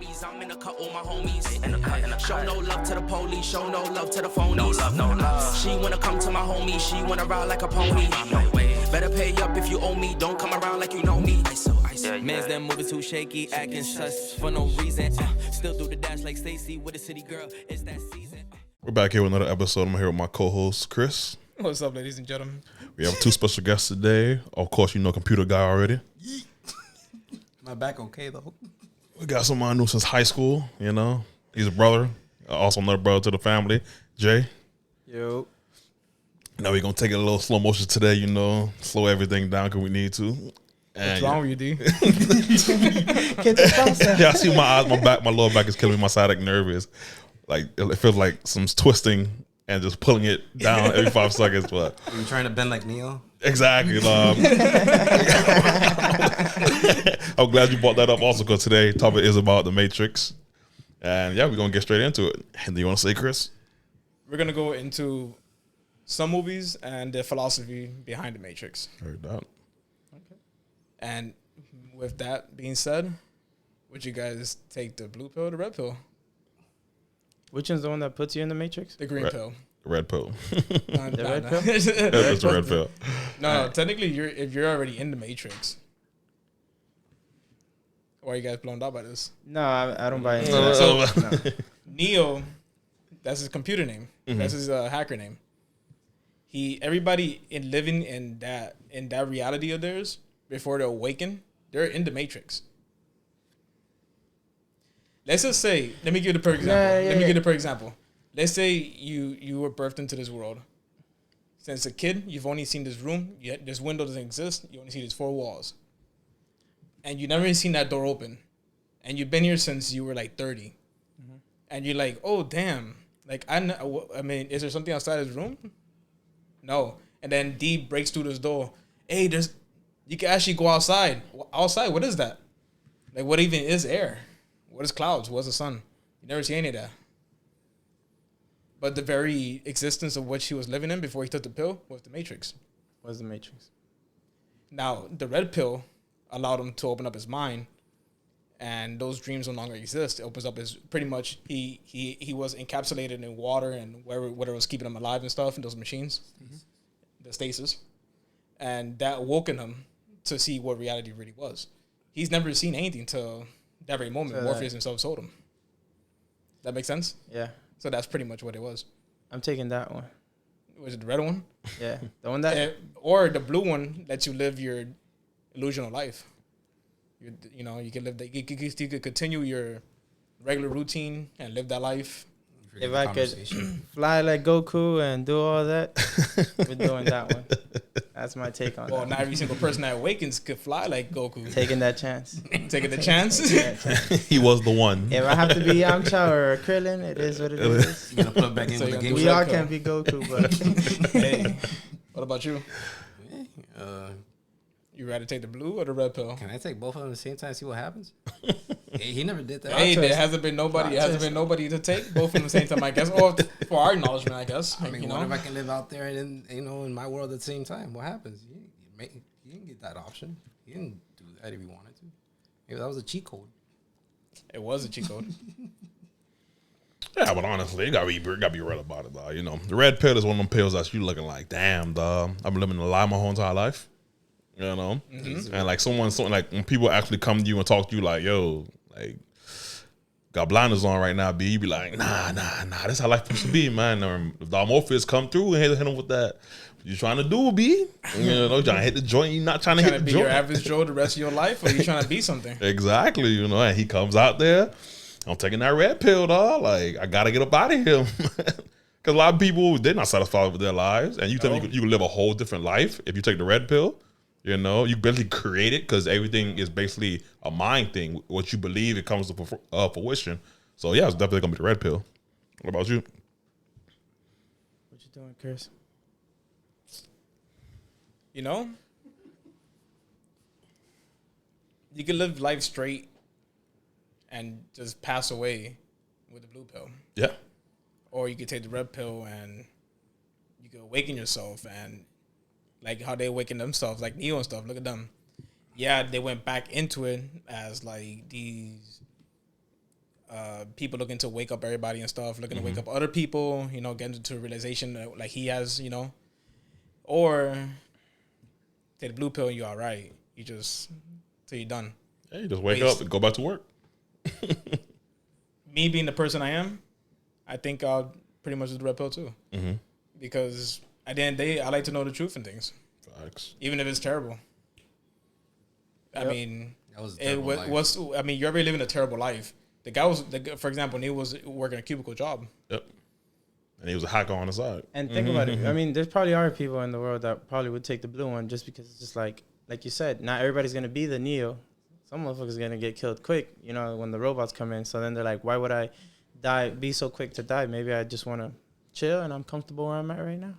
homies. I'm in the cut, all my homies. In the cut. Show no love to the police, show no love to the phonies. No love. She wanna come to my homie, she wanna ride like a pony. Better pay up if you owe me, don't come around like you know me. Man's them moving too shaky, acting sus for no reason. Still do the dash like Stacy with a city girl. It's that season. We're back here with another episode. I'm here with my co-host, Chris. What's up, ladies and gentlemen? We have two special guests today. Of course, you know Computer Guy already. My back okay, though? We got someone I knew since high school, you know. He's a brother, also another brother to the family, Jay. Yo. Now we're going to take it a little slow motion today, you know, slow everything down because we need to. What's wrong with you, D? Yeah, I see my eyes, my back, my lower back is killing me. My sciatic nerve is like, it feels like some twisting and just pulling it down every 5 seconds. But Are you trying to bend like Neo? exactly. I'm glad you brought that up also because today topic is about the Matrix. And yeah, we're going to get straight into it. And do you want to say, Chris? We're going to go into some movies and the philosophy behind the Matrix. Heard that. Okay. And with that being said, would you guys take the blue pill or the red pill? Which one's the one that puts you in the Matrix? The green pill. Red pill. The red pill? It's the red pill. No, technically, if you're already in the Matrix. Why are you guys blown out by this? No, I don't buy into that. So, Neo, that's his computer name. Mm-hmm. That's his hacker name. Everybody living in that reality of theirs before they awaken, they're in the Matrix. Let's just say, let me give you the perfect example. Let's say you were birthed into this world. Since a kid, you've only seen this room. This window doesn't exist. You only see these 4 walls. And you never seen that door open. And you've been here since you were like 30. Mm-hmm. And you're like, oh, damn. Like, I mean, is there something outside this room? No. And then D breaks through this door. Hey, you can actually go outside. Outside, what is that? Like, what even is air? What is clouds? What's the sun? You never see any of that. But the very existence of what she was living in before he took the pill was the Matrix. What's the Matrix? Now, the red pill allowed him to open up his mind, and those dreams no longer exist. It opens up his, pretty much, he was encapsulated in water and whatever was keeping him alive and stuff, in those machines, the stasis. And that awoken him to see what reality really was. He's never seen anything till that very moment. So Morpheus himself told him. That makes sense? Yeah. So that's pretty much what it was. I'm taking that one. Was it the red one? Yeah. The one that... or the blue one lets you live your illusional life. You know, you can live that. You could continue your regular routine and live that life. If I could fly like Goku and do all that, we're doing that one. That's my take on Well, that. not every single person that awakens could fly like Goku. Taking that chance. Taking the chance. He was the one. If I have to be Yamcha or Krillin, it is what it is. You gonna put it back in So with the game? We all can't be Goku, but Hey, what about you? Uh, You rather take the blue or the red pill? can I take both of them at the same time and see what happens? He never did that. Hey, there hasn't been nobody. To take both of them at the same time, I guess. Or for our acknowledgement, I guess. I mean, you what know? if I can live out there and in my world at the same time? What happens? You didn't get that option. You didn't do that if you wanted to. Maybe that was a cheat code. It was a cheat code. Yeah, but honestly, you gotta be real about it, dog. You know, the red pill is one of them pills that you looking like, damn, dog. I've been living a lie my whole entire life. You know, and like something like when people actually come to you and talk to you, like, yo, like, got blinders on right now, B. You be like, nah. That's how life supposed to be, man. Or if the Morpheus come through and hit him with that, what you trying to do, B? You know, trying to hit the joint. You not trying to hit the be joint. your average Joe the rest of your life, or you trying to be something? Exactly, you know, and he comes out there. I'm taking that red pill, dog. Like, I gotta get up out of here. Because a lot of people, they're not satisfied with their lives. And you tell me you can live a whole different life if you take the red pill. You know, you basically create it because everything is basically a mind thing. What you believe, it comes to fruition. So, yeah, it's definitely going to be the red pill. What about you? what you doing, Chris? You know, you can live life straight and just pass away with the blue pill. Yeah. Or you could take the red pill and you could awaken yourself, and like how they awaken themselves, like Neo and stuff. Look at them. Yeah, they went back into it as like these people looking to wake up everybody and stuff, looking to wake up other people, you know, getting to a realization that, like he has, you know, or take the blue pill and you're all right. You just, till you're done. Yeah, you just wake up and go back to work. Me being the person I am, I think I'll pretty much do the red pill too. Mm-hmm. Because at the end of the day, I like to know the truth in things. Facts. Even if it's terrible. I mean, that was a terrible life. I mean, you're already living a terrible life. The guy was, for example, Neil was working a cubicle job. Yep. And he was a hacker on the side. And think about it. I mean, there's probably are people in the world that probably would take the blue one just because it's just like you said, not everybody's going to be the Neo. Some motherfuckers going to get killed quick, you know, when the robots come in. So then they're like, why would I be so quick to die? Maybe I just want to chill and I'm comfortable where I'm at right now.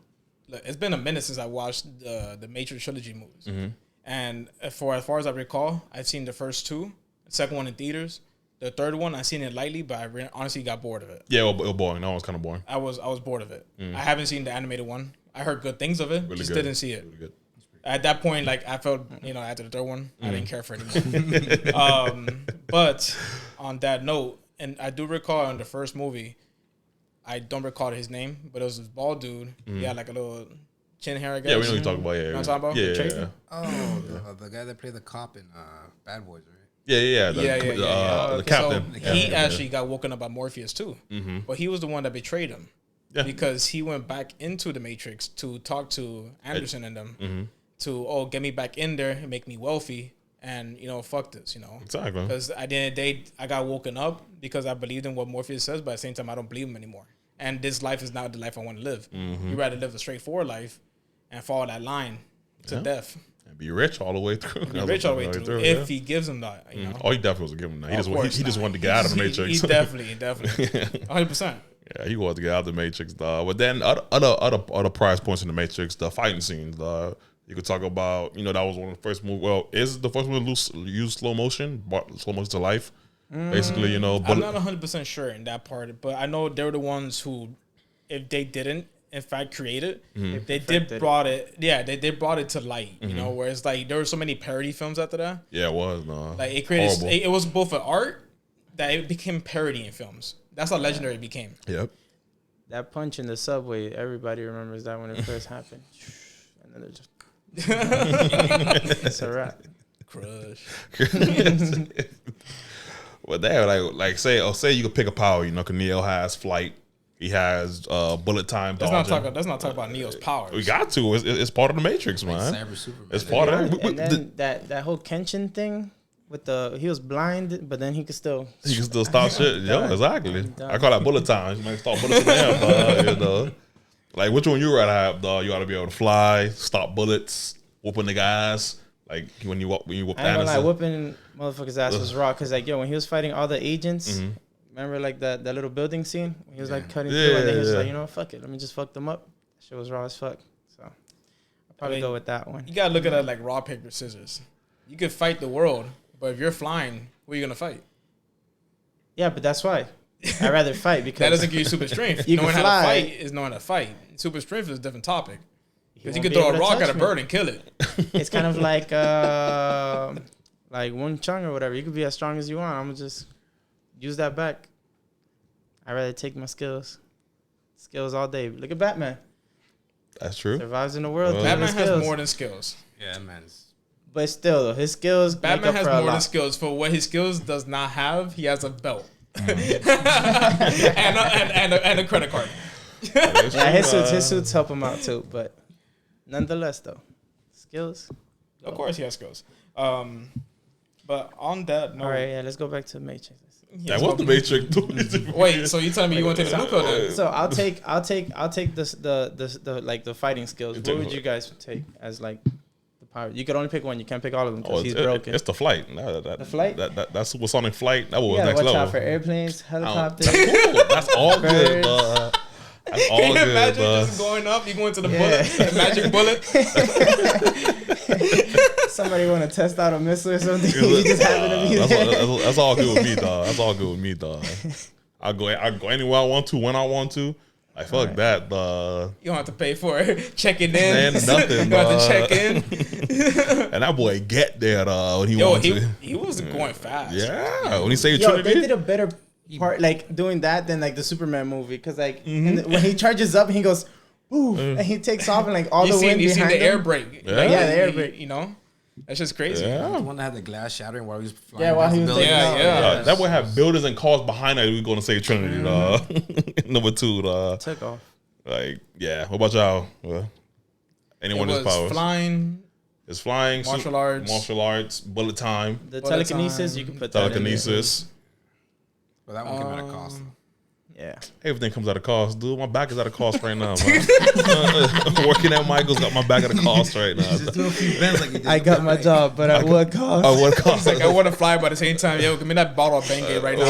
Look, it's been a minute since I watched the Matrix trilogy movies. Mm-hmm. And for as far as I recall, I've seen the first two, the second one in theaters. The third one, I seen it lightly, but I honestly got bored of it. Yeah, it was boring. That one was kind of boring. I was bored of it. I haven't seen the animated one. I heard good things of it, just didn't see it. Really good. At that point, like I felt, you know, after the third one, I didn't care for it anymore. But on that note, and I do recall in the first movie, I don't recall his name, but it was this bald dude. He had like a little chin hair, I guess. Yeah, we know what you're talking about. Yeah, you know what I'm talking about? Yeah. Oh, the guy that played the cop in Bad Boys, right? Yeah. The captain. So he actually got woken up by Morpheus too, but he was the one that betrayed him because he went back into the Matrix to talk to Anderson and them to get me back in there and make me wealthy and you know fuck this, you know exactly. Because at the end of the day, I got woken up because I believed in what Morpheus says, but at the same time, I don't believe him anymore. And this life is not the life I want to live. You rather live a straightforward life and follow that line to death. And be rich all the way through. Be rich all the way through if he gives him that. You know? Oh, he definitely was to give him that. He just wanted to get out of the Matrix. He definitely, 100%. Yeah, he wanted to get out of the Matrix, dog. But then other prize points in the Matrix, the fighting scenes, dog. You could talk about, you know, that was one of the first movies. Well, is the first one to use slow motion, brought slow motion to life? Basically, you know. I'm not 100% sure in that part, but I know they were the ones who, if they didn't, in fact, create it, they did brought it. Yeah, they brought it to light. You know, whereas like there were so many parody films after that. Yeah, it was. No, like it created. It was both an art that it became parody in films. That's how legendary it became. Yep. That punch in the subway, everybody remembers that when it first happened. And then they're just. It's a wrap. Crush. Well, there, like say you could pick a power. You know, Neo has flight. He has bullet time. Let's not talk about Neo's powers. We got to. It's part of the Matrix, man. Like Cyber Superman. It's part of it. And then that whole Kenshin thing with he was blind, but then he could still stop shit. Yeah, exactly. I call that bullet time. You might stop bullets in there, you know. Like, which one you rather have, dog? You ought to be able to fly, stop bullets, whooping the guys. Like, when you whoop I ain't gonna lie, whooping motherfucker's ass was raw. Because, like, when he was fighting all the agents, remember, like, that little building scene? He was, like, cutting through, and then he was like, you know what, fuck it. Let me just fuck them up. That shit was raw as fuck. So, I'll probably go with that one. You gotta look at it like rock, paper, scissors. You could fight the world, but if you're flying, who are you gonna fight? Yeah, but that's why. I'd rather fight because that doesn't give you super strength. You knowing can how to fly. fight is knowing how to fight. Super strength is a different topic. Because you can throw a rock at a bird and kill it. It's kind of like Wing Chun or whatever. You could be as strong as you want. I'm gonna just use that back. I'd rather take my skills all day. Look at Batman. That's true. Survives in the world. Batman has more than skills. Yeah, man. But still, though, his skills. Batman has more than skills. For what his skills does not have, he has a belt. and a credit card. Yeah, his suits help him out too, but nonetheless, though, skills. Of course, he has skills. But on that note, all right, let's go back to the Matrix. That was the Matrix. Wait, so you telling me you want to take the blue pill then? So I'll take the fighting skills. What would you guys take as like the power? You could only pick one. You can't pick all of them because he's broken. It's the flight. The flight. That supersonic flight. That was next level. Watch out for airplanes, helicopters. That's all good. That's all Can you good. imagine just going up? You going to the bullet, the magic bullet. Somebody want to test out a missile or something? You just happen to be there. That's all good with me, dog. That's all good with me, dog. I go anywhere I want to when I want to. I fuck that, dog. You don't have to pay for it. Checking in. Man, nothing. You have to check in. And that boy get there, dog, when he wanted to. He was going fast. Yeah, when he saved Yo, Trinity. they did a better part like doing that than like the Superman movie, because like when he charges up and he goes, "Ooh," and he takes off and like all the wind you seen behind the air him. brake. Yeah. Like, Yeah, the air brake. You know, that's just crazy. Yeah. The one that had the glass shattering while he was flying. Yeah, while past he the was building. taking Yeah, off. yeah. That would have buildings and cars behind that. We're going to say Trinity, Number 2, Took off. Like, yeah. What about y'all? Anyone It with was powers? flying. It's flying, Martial arts. bullet time, The But telekinesis, it's, you can put that in there. telekinesis. But that one came at a cost. Yeah. Everything comes at a cost, dude. My back is at a cost right now, man. Working at Michael's got my back at a cost right now. Just do a few bends like you did. I got my job, but at what cost? Oh, what cost? Like I want to fly, but at the same time, yo, give me that bottle of Bengay right now.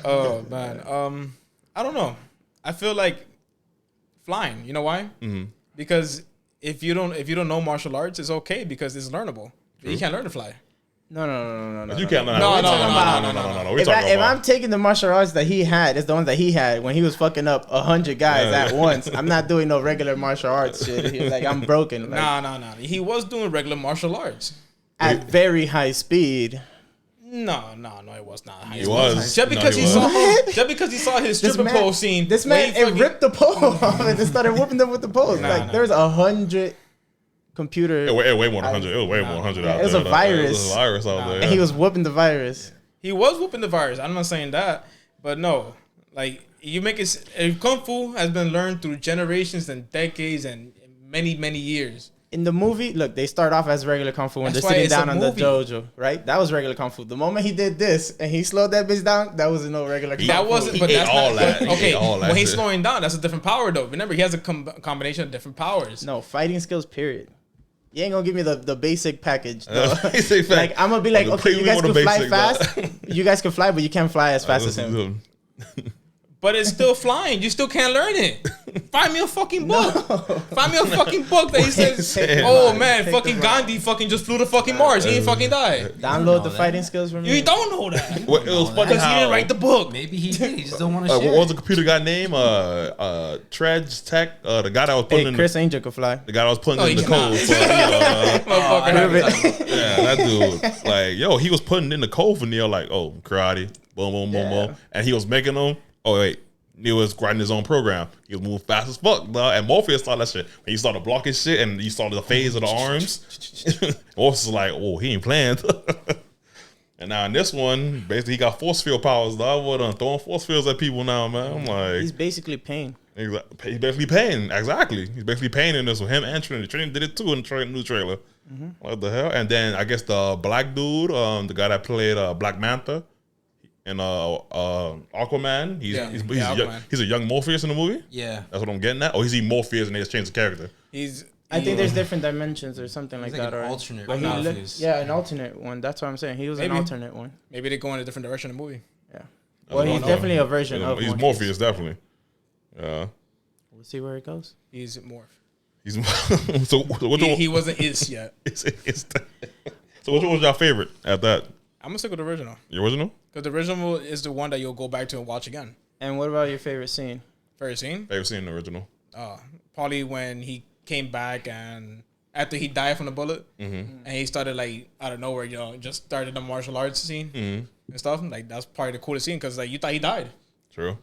Oh man, I don't know. I feel like flying. You know why? Mm-hmm. Because if you don't know martial arts, it's okay because it's learnable. You can't learn to fly. No. You can't learn. No. We're If talking about. I'm taking the martial arts that he had, it's the ones that he had when he was fucking up 100 guys at once. I'm not doing no regular martial arts shit. He was like, I'm broken. Like, No. He was doing regular martial arts. at very high speed. No, it was not. He was. Just because he saw his stripper pole scene. This man, it ripped the pole off and just started whooping them with the poles. Nah. There's 100 computer, It way more than 100. It was way more than 100 out there. It was a virus. It was a virus out there. and he was whooping the virus. He was whooping the virus. I'm not saying that, but no, like you make it. Kung Fu has been learned through generations and decades and many years. In the movie, look, they start off as regular kung fu when That's they're why sitting it's a down on the movie. dojo, right? That was regular kung fu. The moment he did this and he slowed that bitch down, that was no regular kung fu. That wasn't, He but ate that's all not. that. He Okay, ate all that when he's shit. slowing down, that's a different power though. Remember, he has a combination of different powers. No, fighting skills, period. You ain't gonna give me the basic package. though. Basic fact. Like, I'm gonna be like, The okay, you guys premium can or the fly basic, fast. You guys can fly, but you can't fly as fast as him. But it's still flying. You still can't learn it. Find me a fucking book. Find me a fucking book that he says, oh man, Take fucking the ride. Gandhi fucking just flew to fucking Mars. He ain't fucking died. Download the fighting skills from me. You don't know that. Well, it was funny Because he how. didn't write the book. Maybe he did. He just don't want to What share. was the computer guy name? Tredge Tech. The guy that was putting Hey, in. Chris Angel could fly. The guy that was putting No, in he the cannot. code. For, yeah, that dude. Like, yo, he was putting in the code for Neo. Like, oh, karate, boom, Yeah. and he was making them. Oh wait. Neo was writing his own program. He was moving fast as fuck, dog. And Morpheus saw that shit. When he started blocking shit and you saw the phase of the arms, Morpheus was like, oh, he ain't playing. And now in this one, basically he got force field powers, dog. What throwing force fields at people now, man. I'm like, He's basically pain. he's basically paying. Exactly. He's basically paying in this with him and Trinity. Trinity did it too in the new trailer. What the hell? And then I guess the black dude, the guy that played Black Manta and Aquaman, he's a young Morpheus in the movie. Yeah. That's what I'm getting at. Or is he Morpheus and they just changed the character? I think there's different dimensions or something like He's like that. an Or alternate but he Morpheus. yeah, an alternate one. That's what I'm saying. He was an Maybe. alternate one. Maybe they go in a different direction in the movie. Yeah. Well, he's know. definitely a version of He's Morpheus, definitely. Yeah. We'll see where it goes. He's Morph. He's so which one? He wasn't Is yet. So which one was your favorite at that? I'm gonna stick with the original The original? because the original is the one that you'll go back to and watch again. And what about your favorite scene? First scene, Favorite scene in the original? probably when he came back and after he died from the bullet, and he started like out of nowhere, just started the martial arts scene and stuff. Like that's probably the coolest scene because like you thought he died. True.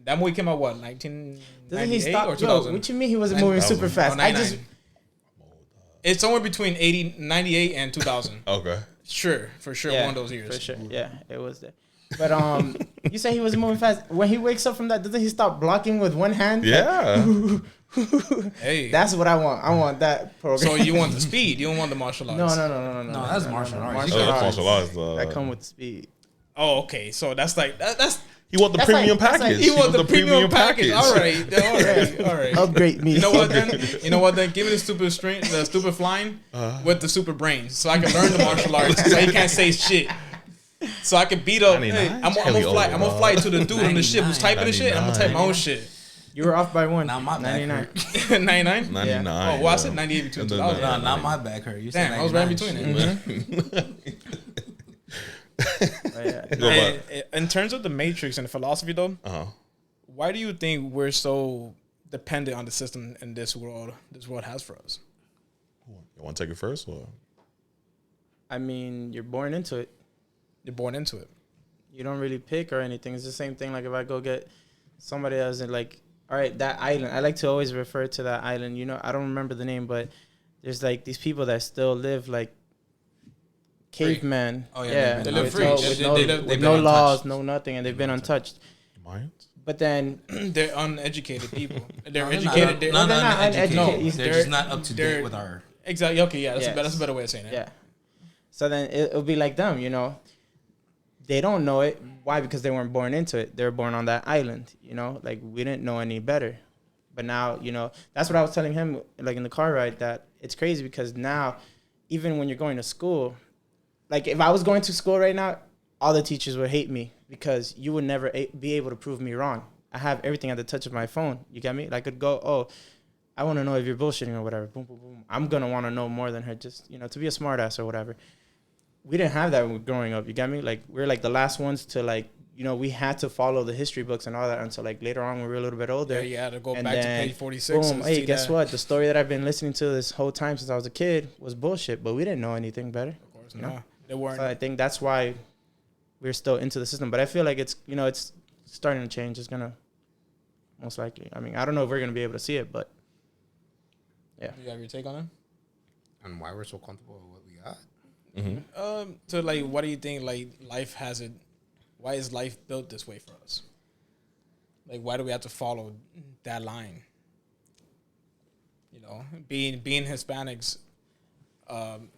That movie came out what Doesn't he 1998 stop? or Yo, 2000? what you mean he wasn't moving super fast? I just It's somewhere between 98 and 2000. Okay. Sure, for sure, yeah, one of those years. for sure. Yeah, it was there. But you say he was moving fast. When he wakes up from that, doesn't he stop blocking with one hand? Yeah. Hey, That's what I want. I want that program. so you want the speed? You don't want the martial arts? No. No, that's martial arts. Martial That's arts. martial arts. That come with speed. Oh, okay. So that's like that's He want the That's premium like- that's like- package. he want the premium package. All right, all right. Upgrade me. You know what then? Give me the stupid strength, the stupid flying with the super brains, so I can learn the martial arts. So he can't say shit. So I can beat up. 99? Hey, I'm gonna fly to the dude on the ship who's typing the shit. And I'm gonna type my own shit. You were off by one. Now my back 99. hurt. 99. 99. Oh, well, I said 98 between And then 2000. Nah, not my back hurt. You said Damn, I was right in 99. between it. Oh, yeah. Go back. In terms of the Matrix and the philosophy, though, why do you think we're so dependent on the system in this world has for us? You want to take it first? Or? I mean, you're born into it. You're born into it. You don't really pick or anything. It's the same thing. Like if I go get somebody else and like, all right, that island. I like to always refer to that island. You know, I don't remember the name, but there's like these people that still live like cavemen. Oh, yeah, yeah. they live With free. no, They- with they- no, they live- with they've no been laws, untouched. no nothing, and they've been untouched. Mayans? But then They're uneducated people. They're No, educated. They're They're, not they're not uneducated. uneducated. They're They're- just not up to they're- date with our. exactly. Okay, yeah, Yes. that's a better way of saying it. yeah. So then it'll be like them, you know. They don't know it. Why? Because they weren't born into it. They were born on that island, you know. Like we didn't know any better. But now, you know, that's what I was telling him, like in the car ride, that it's crazy because now, even when you're going to school, like if I was going to school right now, all the teachers would hate me because you would never be able to prove me wrong. I have everything at the touch of my phone. You get me? Like I could go, oh, I want to know if you're bullshitting or whatever. Boom, boom, boom. I'm going to want to know more than her just, you know, to be a smart ass or whatever. We didn't have that when we were growing up. You get me? Like we're like the last ones to like, you know, we had to follow the history books and all that until like later on when we were a little bit older. Yeah, you had to go And back to then, page 46. Boom. and Hey, see guess that. what? The story that I've been listening to this whole time since I was a kid was bullshit, but we didn't know anything better. Of course, You know? no. They weren't. So I think that's why we're still into the system. But I feel like it's, you know, it's starting to change. It's going to most likely. I mean, I don't know if we're going to be able to see it, but yeah. You have your take on it? And why we're so comfortable with what we got. So like, what do you think? Like, life has it. Why is life built this way for us? Like, why do we have to follow that line? You know, being Hispanics,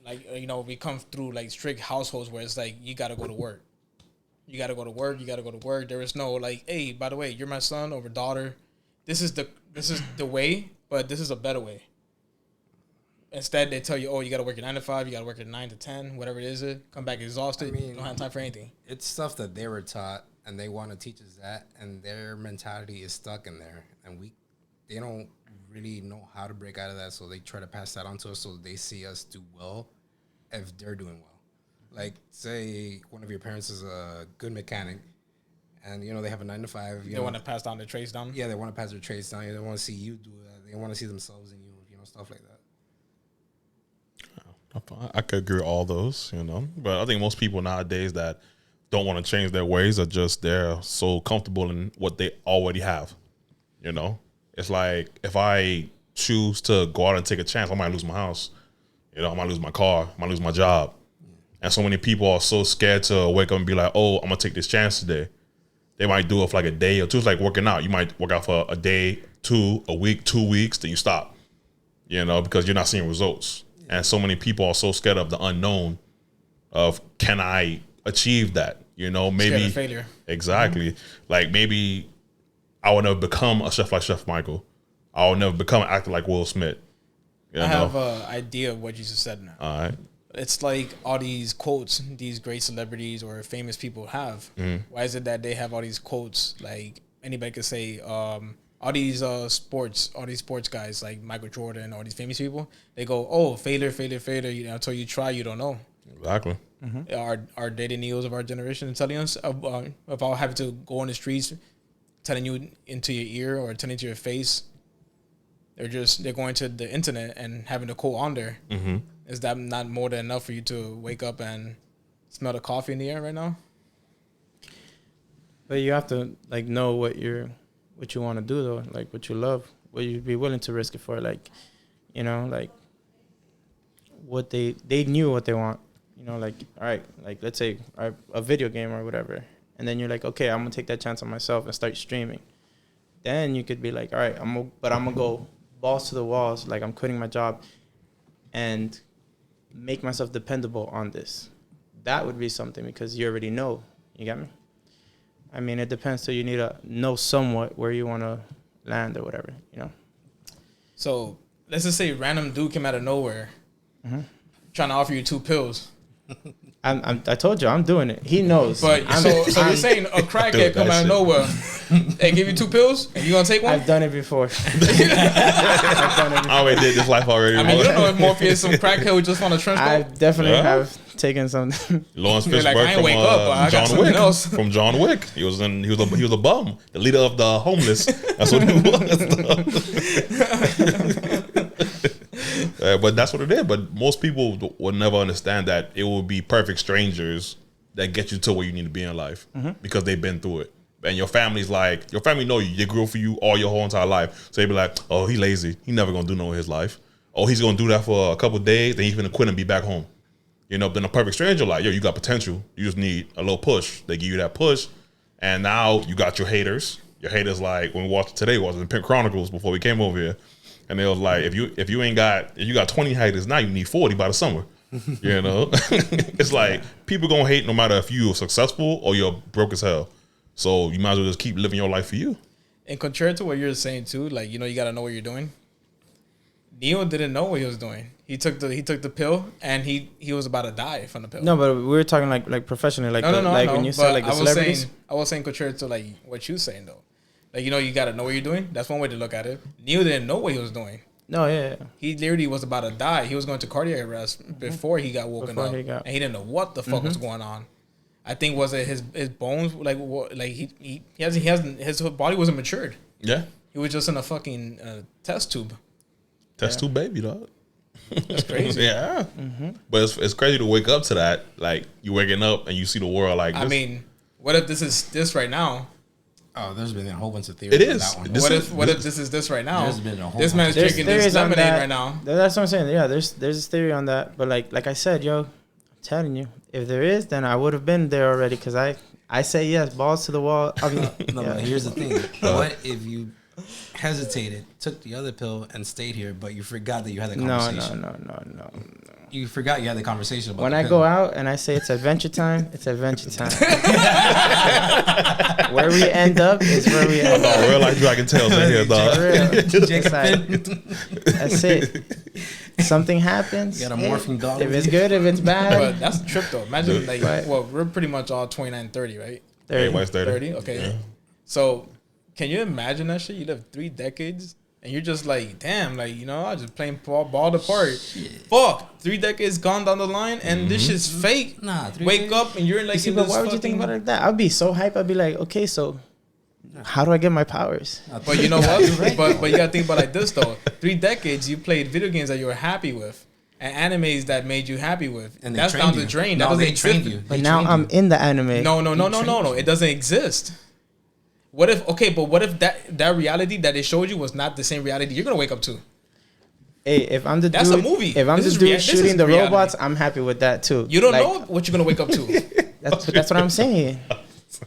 like you know, we come through like strict households where it's like you gotta go to work. You gotta go to work. You gotta go to work. There is no like, hey, by the way, you're my son or daughter. This is the way, but this is a better way. Instead, they tell you, oh, you got to work at 9 to 5, you got to work at 9 to 10, whatever it is. Come back exhausted. I mean, don't have time for anything. It's stuff that they were taught, and they want to teach us that, and their mentality is stuck in there, and they don't really know how to break out of that, so they try to pass that on to us, so they see us do well if they're doing well. Like, say one of your parents is a good mechanic, and you know they have a 9 to 5. They want to pass down their traits down. Yeah, they want to pass their trades down. They want to see you do that. They want to see themselves in you. You know, stuff like that. I could agree with all those, you know, but I think most people nowadays that don't want to change their ways are just they're so comfortable in what they already have. You know, it's like if I choose to go out and take a chance, I might lose my house. You know, I might lose my car, I might lose my job. And so many people are so scared to wake up and be like, oh, I'm gonna take this chance today. They might do it for like a day or two. It's like working out. You might work out for a day, a week, 2 weeks, then you stop. You know, because you're not seeing results. And so many people are so scared of the unknown of can I achieve that? You know, maybe Scared of failure. Exactly. Like maybe I will never become a chef like Chef Michael. I will never become an actor like Will Smith. You I know? have an idea of what you just said now. All right. It's like all these quotes these great celebrities or famous people have. Why is it that they have all these quotes? Like anybody could say, all these sports guys like Michael Jordan, all these famous people, they go, oh, failure, failure, failure. You know, until you try, you don't know. Exactly. Are they the Neos of our generation telling us about having to go on the streets, telling you into your ear or telling to your face? They're going to the internet and having a quote on there. Is that not more than enough for you to wake up and smell the coffee in the air right now? But you have to like know what you want to do though, like what you love, what you'd be willing to risk it for, like, you know, like what they knew what they want, you know, like, all right, like let's say a video game or whatever, and then you're like, okay, I'm gonna take that chance on myself and start streaming. Then you could be like, all right, I'm gonna go balls to the walls, like I'm quitting my job and make myself dependable on this. That would be something because you already know. You get me? I mean, it depends. So you need to know somewhat where you want to land or whatever, you know? So let's just say random dude came out of nowhere trying to offer you 2 pills. I told you, I'm doing it. He knows. But so you're saying a crackhead come out of nowhere and give you 2 pills and you going to take one? I've done it before. I already did this life already. I mean, you don't know if Morpheus is some crackhead who just found a trench I coat. definitely Yeah. have taken some. Lawrence You're like, Fishburne I ain't from wake up, but I got John something Wick. else. From John Wick, he was a bum, the leader of the homeless. That's what he was. But that's what it is. But most people will never understand that it will be perfect strangers that get you to where you need to be in life because they've been through it. And your family know you. They grew up for you all your whole entire life. So they be like, oh, he lazy. He never gonna do no in his life. Oh, he's gonna do that for a couple of days, then he's gonna quit and be back home. You know, then a perfect stranger like, yo, you got potential. You just need a little push. They give you that push, and now you got your haters. Your haters like when we watched today was in Pink Chronicles before we came over here, and they was like, if you got 20 haters now, you need 40 by the summer. You know, it's like people gonna hate no matter if you're successful or you're broke as hell. So you might as well just keep living your life for you. And contrary to what you're saying too, like, you know, you gotta know what you're doing. Neo didn't know what he was doing. He took the pill and he was about to die from the pill. No, but we were talking like professionally, like when you said like the celebrities. I was saying contrary to like what you saying though. Like, you know, you gotta know what you're doing. That's one way to look at it. Neo didn't know what he was doing. No, yeah. He literally was about to die. He was going to cardiac arrest before he got woken up, and he didn't know what the fuck was going on. I think was it his bones like he hasn't his body wasn't matured. Yeah, he was just in a fucking test tube. Test tube baby, dog. That's crazy. Yeah, but it's crazy to wake up to that. Like you waking up and you see the world like this. I mean, what if this is this right now? Oh, there's been a whole bunch of theories. It is. On that one. What if this is this right now? There's been a whole this man's bunch of drinking this lemonade right now. That's what I'm saying. Yeah, there's this theory on that. But like I said, yo, I'm telling you, if there is, then I would have been there already. Because I say yes, balls to the wall. I mean, No, but here's the thing. What if you hesitated, took the other pill, and stayed here, but you forgot that you had the conversation? No. You forgot you had the conversation about when the I pill. go out and I say it's adventure time, it's adventure time. Where we end up is where we end up. Real life Dragon Tales in here, dog. It's like, that's it. Something happens. You got a morphing dog. If it's good, if it's bad. But that's a trip though. Imagine like, Right. well, we're pretty much all 29, 30, right? Everybody's 30. 30, okay. Yeah. So can you imagine that shit? You live 3 decades and you're just like, damn, like, you know, I just playing ball apart. Fuck, 3 decades gone down the line and this shit's fake. Nah, wake up and you're like, See, in but this why would you think fucking- about it like that? I'd be so hyped. I'd be like, okay, so how do I get my powers? But you know what? But you gotta think about it like this though. 3 decades you played video games that you were happy with. And animes that made you happy with. And that's down the drain. That No, doesn't they trained exist. you. But They now trained I'm you. in the anime. No. It doesn't exist. What if what if that reality that they showed you was not the same reality you're gonna wake up to? Hey, if I'm the That's dude, a movie. If I'm This the is dude this is shooting the reality. robots, I'm happy with that too. You don't Like, know what you're gonna wake up to. That's what I'm saying.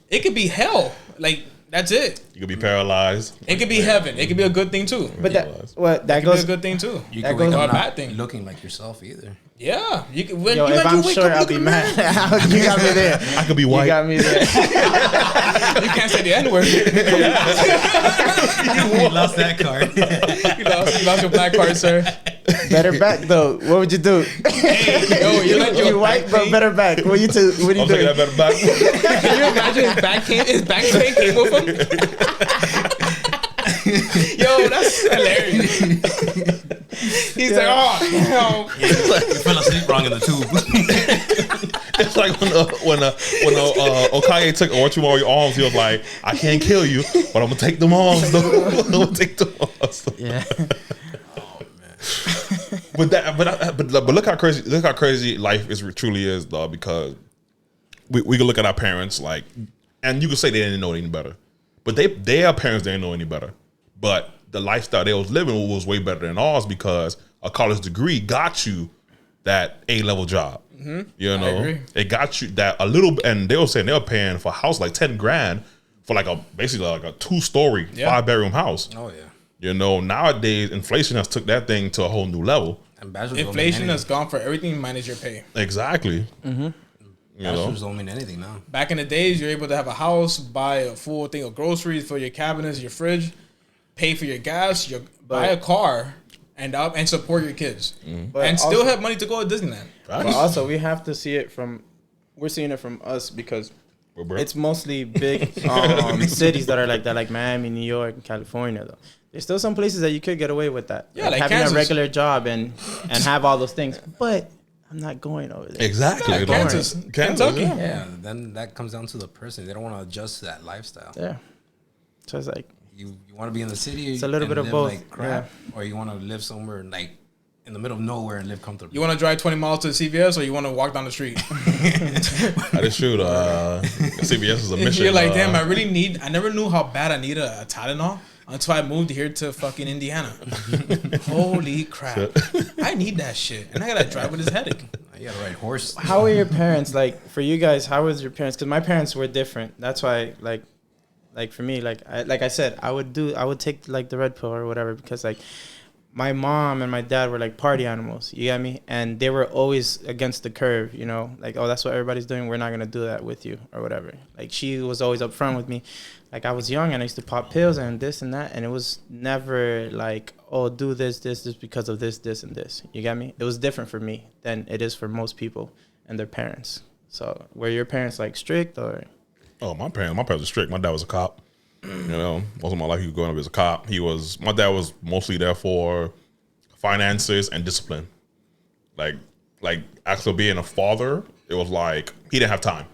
It could be hell. Like, that's it. You could be paralyzed. It could be heaven. It could be a good thing too. But that Realize. that It could be goes. a good thing too. You That can wake goes- up Or a not bad thing. looking like yourself either. Yeah. You can, when Yo, you if imagine I'm wake sure, up, I'll look be at mad. man. You got me there. I could be You white. got me there. You can't say the N word. You lost that card. You lost your black card, sir. Better back though. What would you do? Yo, you like your You white, back but pain? better back. What you do? What do you I'm taking do? that better back. Can you imagine his back pain came with him? Yo, that's hilarious. He's like, oh, You fell asleep wrong in the tube. It's like when Okaye took Orochimaru's arms, he was like, I can't kill you, but I'm gonna take them arms though. I'm gonna take them arms. Yeah. But look how crazy life truly is, though, because we can look at our parents like, and you can say they didn't know any better, but their parents didn't know any better, but the lifestyle they was living was way better than ours because a college degree got you that A-level job. You know, agree. it got you that a little, and they were saying they were paying for a house like $10,000 for like basically like a 2-story, 5-bedroom house. Oh yeah. You know, nowadays inflation has took that thing to a whole new level. And bachelors don't mean inflation anything. has gone for everything minus your pay. Exactly. You know, Bachelors don't mean anything now. Back in the days, you're able to have a house, buy a full thing of groceries for your cabinets, your fridge, pay for your gas, buy a car, and support your kids, But and still also- have money to go to Disneyland. But also, we have to see it we're seeing it from us because it's mostly big cities that are like that, like Miami, New York, and California. Though there's still some places that you could get away with that, Yeah, like having Kansas. a regular job and have all those things. But I'm not going over there. exactly. Yeah, Kansas, Kentucky. yeah. Yeah. Then that comes down to the person. They don't want to adjust to that lifestyle. Yeah, so it's like You want to be in the city. It's a little and bit of live both, Like crap, or you want to live somewhere like in the middle of nowhere and live comfortably. You want to drive 20 miles to the CVS or you want to walk down the street? I just shoot. CBS is a mission. You're like, damn, I never knew how bad I needed a Tylenol until I moved here to fucking Indiana. Holy crap. I need that shit. And I got to drive with this headache. You got to ride horse. How were your parents? Like, for you guys, how was your parents? Because my parents were different. That's why, like for me, like I said, I would take, like, the red pill or whatever because, like, my mom and my dad were like party animals, you get me? And they were always against the curve, you know? Like, oh, that's what everybody's doing. We're not going to do that with you or whatever. Like, she was always upfront with me. Like, I was young and I used to pop pills and this and that. And it was never like, oh, do this because of this, and this. You get me? It was different for me than it is for most people and their parents. So were your parents, like, strict or? Oh, my parents were strict. My dad was a cop. You know, most of my life he was growing up as a cop. My dad was mostly there for finances and discipline. Like actually being a father, it was like he didn't have time.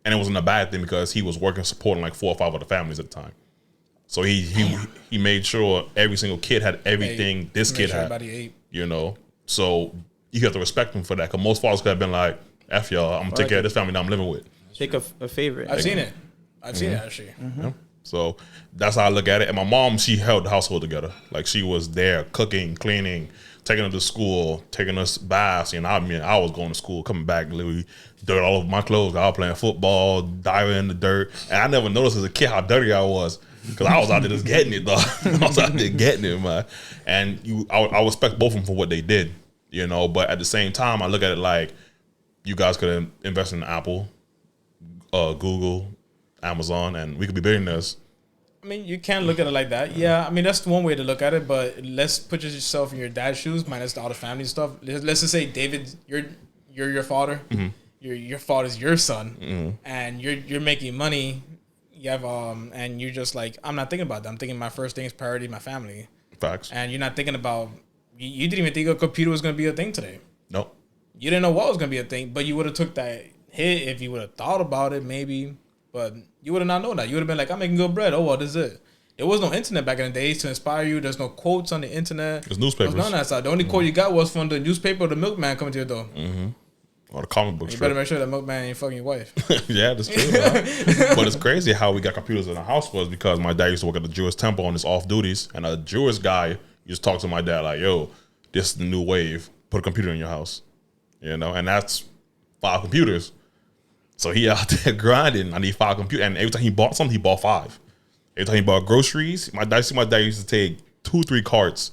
And it wasn't a bad thing because he was working supporting like 4 or 5 other families at the time. So he made sure every single kid had everything this kid had. Everybody ate. You know, so you have to respect him for that. Because most fathers could have been like, F y'all, I'm gonna take care of this family that I'm living with. Pick a favorite. I've seen it actually. Mm-hmm. Yeah. So that's how I look at it. And my mom, she held the household together. Like, she was there cooking, cleaning, taking us to school, taking us baths. You know, I was going to school, coming back, literally dirt all over my clothes. I was playing football, diving in the dirt. And I never noticed as a kid how dirty I was. Because I was out there just getting it, though. I was out there getting it, man. And I respect both of them for what they did, you know. But at the same time, I look at it like, you guys could invest in Apple, Google, Amazon, and we could be billionaires. I mean, you can look at it like that. Yeah, I mean, that's one way to look at it, but let's put yourself in your dad's shoes, minus all the family stuff. Let's just say, David, you're your father. Mm-hmm. Your father's your son, mm-hmm. and you're making money. You have and you're just like, I'm not thinking about that. I'm thinking my first thing is priority, my family. Facts. And you're not thinking about, you didn't even think a computer was going to be a thing today. Nope. You didn't know what was going to be a thing, but you would have took that hit if you would have thought about it, maybe. But you would have not known that. You would have been like, I'm making good bread. Oh, well, this is it. There was no internet back in the days to inspire you. There's no quotes on the internet. There's newspapers. There's none of that stuff. The only quote you got was from the newspaper or the milkman coming to your door. Mm-hmm. Or the comic book You strip. better make sure that milkman ain't fucking your wife. Yeah, that's true. But it's crazy how we got computers in the house was because my dad used to work at the Jewish temple on his off duties. And a Jewish guy used to talk to my dad like, yo, this is the new wave. Put a computer in your house. You know, and that's 5 computers. So he out there grinding. I need 5 computers. And every time he bought something, he bought 5. Every time he bought groceries, my dad used to take 2-3 carts,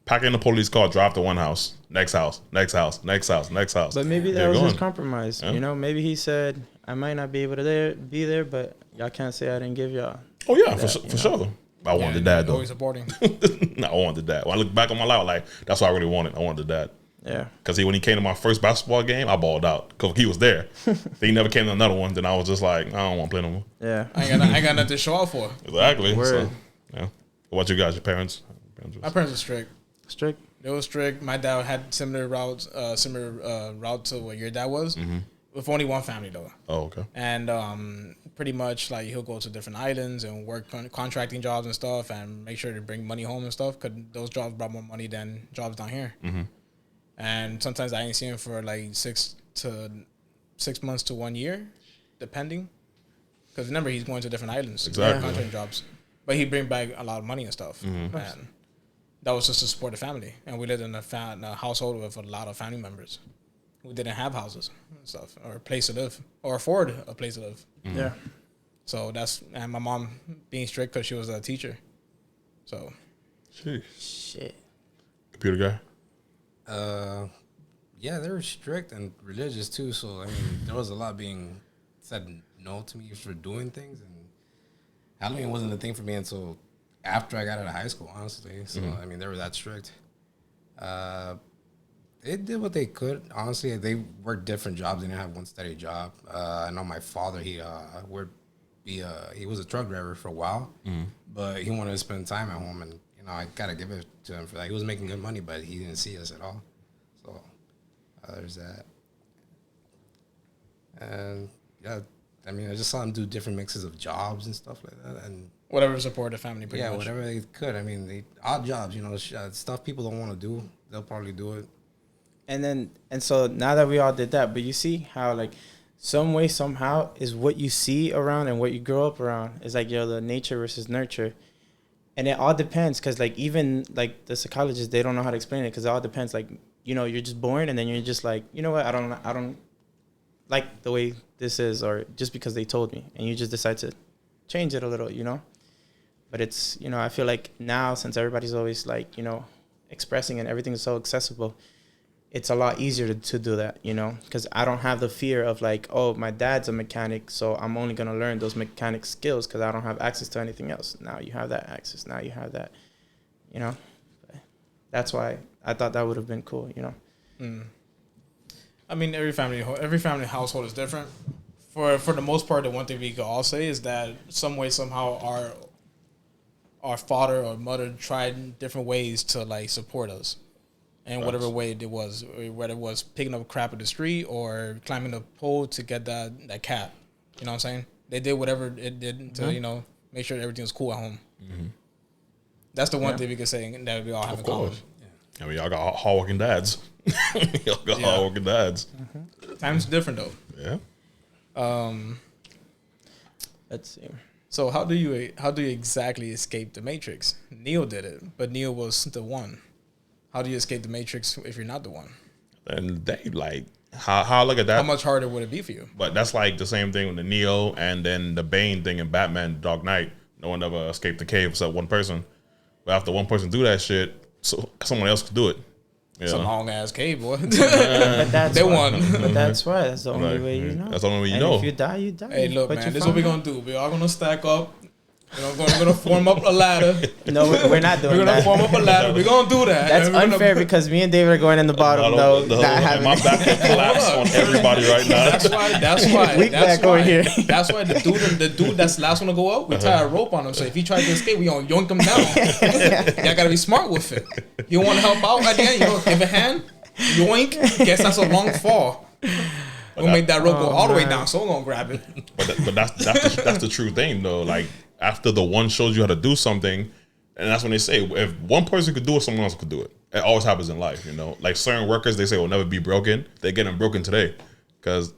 pack in the police car, drive to one house, next house, next house, next house, next house. But maybe that was his compromise. Yeah. You know, maybe he said, I might not be able to be there, but y'all can't say I didn't give y'all. Oh, yeah, for sure. I wanted the dad, though. Always supporting. No, I wanted the dad. When I look back on my life, like, that's what I really wanted. I wanted the dad. Yeah. Because when he came to my first basketball game, I balled out. Because he was there. He never came to another one. Then I was just like, I don't want to play no more. Yeah. I ain't got nothing to show off for. Exactly. Word. So, yeah. What about you guys, your parents? My parents were strict. Strict? They were strict. My dad had similar route to what your dad was. Mm-hmm. With only one family, though. Oh, okay. And pretty much, like, he'll go to different islands and work contracting jobs and stuff and make sure to bring money home and stuff because those jobs brought more money than jobs down here. Mm-hmm. And sometimes I ain't seen him for like 6 months to 1 year, depending. Because remember, he's going to different islands. Exactly. Contracting jobs. But he bring back a lot of money and stuff. Mm-hmm. And that was just to support the family. And we lived in a household with a lot of family members who didn't have houses and stuff, or a place to live, or afford a place to live. Mm-hmm. Yeah. So and my mom being strict because she was a teacher. So. Shit. Computer guy? Yeah, they were strict and religious too. So I mean, there was a lot being said no to me for doing things, and Halloween wasn't a thing for me until after I got out of high school, honestly. So I mean, they were that strict. They did what they could. Honestly, they worked different jobs. They didn't have one steady job. I know my father. He was a truck driver for a while, but he wanted to spend time at home, and you know, I gotta give it to him for that. He was making good money, but he didn't see us at all. So there's that. And yeah, I mean, I just saw them do different mixes of jobs and stuff like that, and whatever support the family. Yeah, much. Whatever they could. I mean, odd jobs, you know, stuff people don't want to do, they'll probably do it. And so now that we all did that, but you see how like some way somehow is what you see around and what you grow up around is like the nature versus nurture, and it all depends because like even like the psychologists, they don't know how to explain it because it all depends. Like you're just born and then you're just like, you know what, I don't like the way this is, or just because they told me, and you just decide to change it a little, But it's I feel like now, since everybody's always like expressing and everything is so accessible, it's a lot easier to do that, because I don't have the fear of like, oh, my dad's a mechanic, so I'm only going to learn those mechanic skills because I don't have access to anything else. Now you have that access. Now you have that, That's why I thought that would have been cool, I mean, every family household is different. For the most part, the one thing we can all say is that some way, somehow, our father or mother tried different ways to like support us. And whatever way it was, whether it was picking up crap in the street or climbing the pole to get that cat. You know what I'm saying? They did whatever it did to, make sure everything was cool at home. Mm-hmm. That's the one thing we can say that we all have in common. I mean, y'all got hardworking dads. Y'all got hardworking dads. Mm-hmm. Time's different, though. Yeah. Let's see. So how do you exactly escape the Matrix? Neo did it, but Neo was the one. How do you escape the Matrix if you're not the one? And they like how I look at that. How much harder would it be for you? But that's like the same thing with the Neo and then the Bane thing in Batman Dark Knight. No one ever escaped the cave except one person. But after one person do that shit, so someone else could do it. It's a long ass cave, boy. But that's they why. won. But that's why. That's the only way you know. That's the only way you and know. If you die, you die. Hey, look, But man. This is what we're gonna do. We're all gonna stack up. We're gonna form up a ladder. No, we're not doing that. We're gonna form up a ladder. We're gonna do that. That's unfair because me and David are going in the bottom. No, not having my back will collapse on everybody right now. That's why. Weak back over here. That's why the dude that's the last one to go up, we tie a rope on him. So if he tries to escape, we gonna yoink him down. Y'all gotta be smart with it. You want to help out at the end? Give a hand. Yoink. Guess that's a long fall. We'll make that rope go all the way down, so we're gonna grab it. But that's the true thing though. Like after the one shows you how to do something, and that's when they say if one person could do it, someone else could do it. It always happens in life, Like certain workers, they say will never be broken. They're getting broken today, because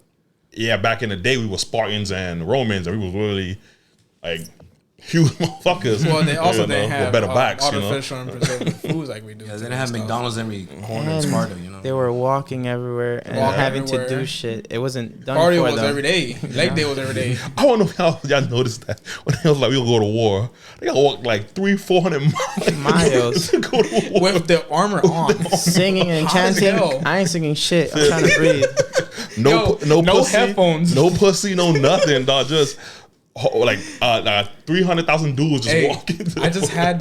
back in the day we were Spartans and Romans, and we was really like huge motherfuckers. Well, they also didn't have better backs, artificial and preservative foods like we do. Yeah, they didn't have McDonald's every corner in Sparta, They were walking everywhere and having to do shit. It wasn't done Cardio for was them. every day. Leg day was every day. I don't know how y'all noticed that when they was like we'll go to war. They gotta walk like 300-400 miles to go to war with their armor on, singing and chanting. I ain't singing shit. I'm trying to breathe. No pussy, headphones. No pussy, no nothing, dog. Just like 300,000 dudes just walking. I just had